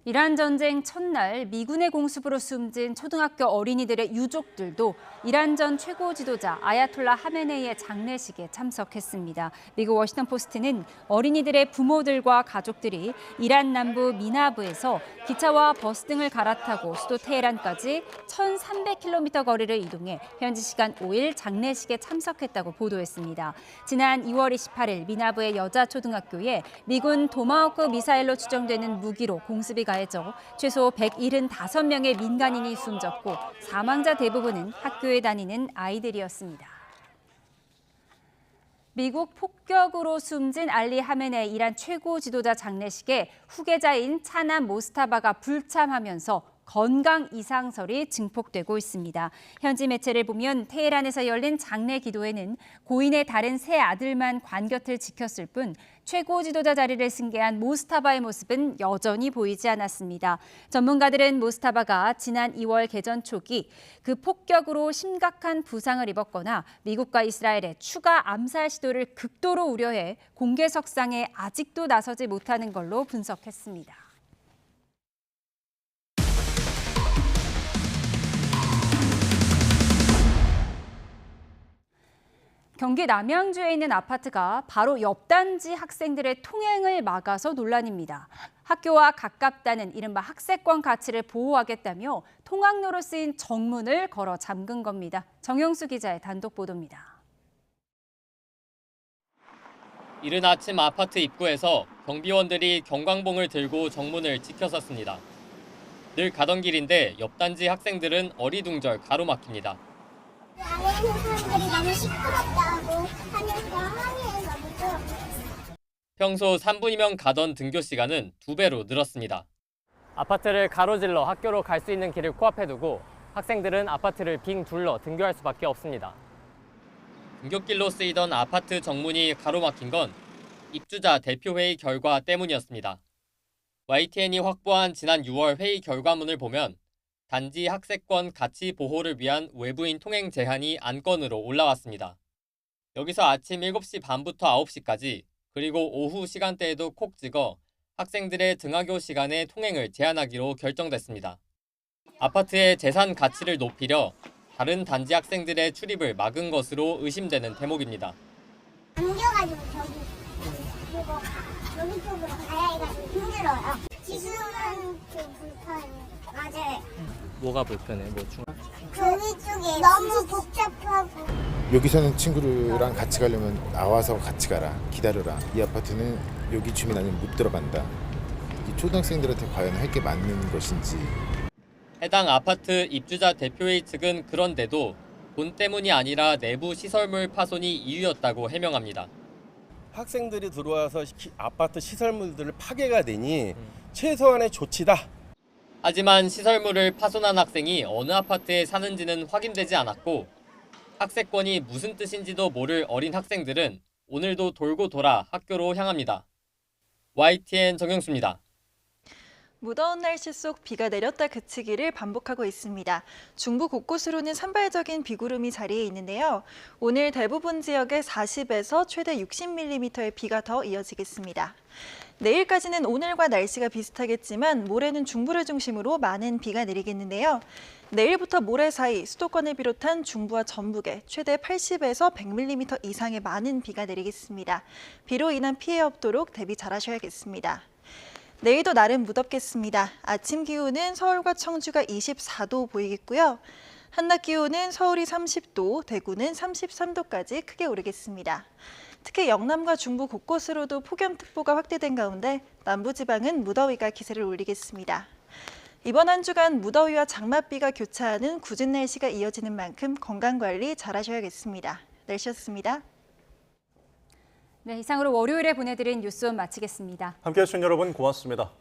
이란 전쟁 첫날 미군의 공습으로 숨진 초등학교 어린이들의 유족들도 이란 전 최고 지도자 아야톨라 하메네이의 장례식에 참석했습니다. 미국 워싱턴 포스트는 어린이들의 부모들과 가족들이 이란 남부 미나브에서 기차와 버스 등을 갈아타고 수도 테헤란까지 1,300km 거리를 이동해 현지 시간 5일 장례식에 참석했다고 보도했습니다. 지난 2월 28일 미나브의 여자 초등학교에 미군 토마호크 미사일로 추정되는 무기로 공습이 가해져 최소 175명의 민간인이 숨졌고 사망자 대부분은 학교에 다니는 아이들이었습니다. 미국 폭격으로 숨진 알리 하메네이 이란 최고 지도자 장례식에 후계자인 차남 모스타바가 불참하면서 건강 이상설이 증폭되고 있습니다. 현지 매체를 보면 테헤란에서 열린 장례 기도에는 고인의 다른 세 아들만 관 곁을 지켰을 뿐 최고 지도자 자리를 승계한 모스타바의 모습은 여전히 보이지 않았습니다. 전문가들은 모스타바가 지난 2월 개전 초기 그 폭격으로 심각한 부상을 입었거나 미국과 이스라엘의 추가 암살 시도를 극도로 우려해 공개석상에 아직도 나서지 못하는 걸로 분석했습니다. 경기 남양주에 있는 아파트가 바로 옆 단지 학생들의 통행을 막아서 논란입니다. 학교와 가깝다는 이른바 학세권 가치를 보호하겠다며 통학로로 쓰인 정문을 걸어 잠근 겁니다. 정영수 기자의 단독 보도입니다. 이른 아침 아파트 입구에서 경비원들이 경광봉을 들고 정문을 지켜섰습니다. 늘 가던 길인데 옆 단지 학생들은 어리둥절 가로막힙니다. 안에 있는 사람들이 너무 시끄럽다고 하면서 항의해서 못 들어갔어요. 평소 3분이면 가던 등교 시간은 2배로 늘었습니다. 아파트를 가로질러 학교로 갈 수 있는 길을 코앞에 두고 학생들은 아파트를 빙 둘러 등교할 수밖에 없습니다. 등굣길로 쓰이던 아파트 정문이 가로막힌 건 입주자 대표회의 결과 때문이었습니다. YTN이 확보한 지난 6월 회의 결과문을 보면 단지 학세권 가치 보호를 위한 외부인 통행 제한이 안건으로 올라왔습니다. 여기서 아침 7시 반부터 9시까지 그리고 오후 시간대에도 콕 찍어 학생들의 등하교 시간에 통행을 제한하기로 결정됐습니다. 아파트의 재산 가치를 높이려 다른 단지 학생들의 출입을 막은 것으로 의심되는 대목입니다. 안겨가지고 그리고 여기 쪽으로 가야 해가지고 힘들어요. 지금은 좀 불편해요. 맞아요. 뭐가 불편해? 저기 쪽이 너무 복잡하고. 여기서는 친구랑 같이 가려면 나와서 같이 가라, 기다려라. 이 아파트는 여기 주민 아니면 못 들어간다. 이 초등학생들한테 과연 할 게 맞는 것인지. 해당 아파트 입주자 대표회의 측은 그런데도 돈 때문이 아니라 내부 시설물 파손이 이유였다고 해명합니다. 학생들이 들어와서 아파트 시설물들을 파괴가 되니 최소한의 조치다. 하지만 시설물을 파손한 학생이 어느 아파트에 사는지는 확인되지 않았고 학세권이 무슨 뜻인지도 모를 어린 학생들은 오늘도 돌고 돌아 학교로 향합니다. YTN 정영수입니다. 무더운 날씨 속 비가 내렸다 그치기를 반복하고 있습니다. 중부 곳곳으로는 산발적인 비구름이 자리해 있는데요. 오늘 대부분 지역에 40에서 최대 60mm의 비가 더 이어지겠습니다. 내일까지는 오늘과 날씨가 비슷하겠지만 모레는 중부를 중심으로 많은 비가 내리겠는데요. 내일부터 모레 사이 수도권을 비롯한 중부와 전북에 최대 80에서 100mm 이상의 많은 비가 내리겠습니다. 비로 인한 피해 없도록 대비 잘하셔야겠습니다. 내일도 나름 무덥겠습니다. 아침 기온은 서울과 청주가 24도 보이겠고요. 한낮 기온은 서울이 30도, 대구는 33도까지 크게 오르겠습니다. 특히 영남과 중부 곳곳으로도 폭염특보가 확대된 가운데 남부지방은 무더위가 기세를 올리겠습니다. 이번 한 주간 무더위와 장맛비가 교차하는 궂은 날씨가 이어지는 만큼 건강관리 잘하셔야겠습니다. 날씨였습니다. 네, 이상으로 월요일에 보내드린 뉴스원 마치겠습니다. 함께해 주신 여러분 고맙습니다.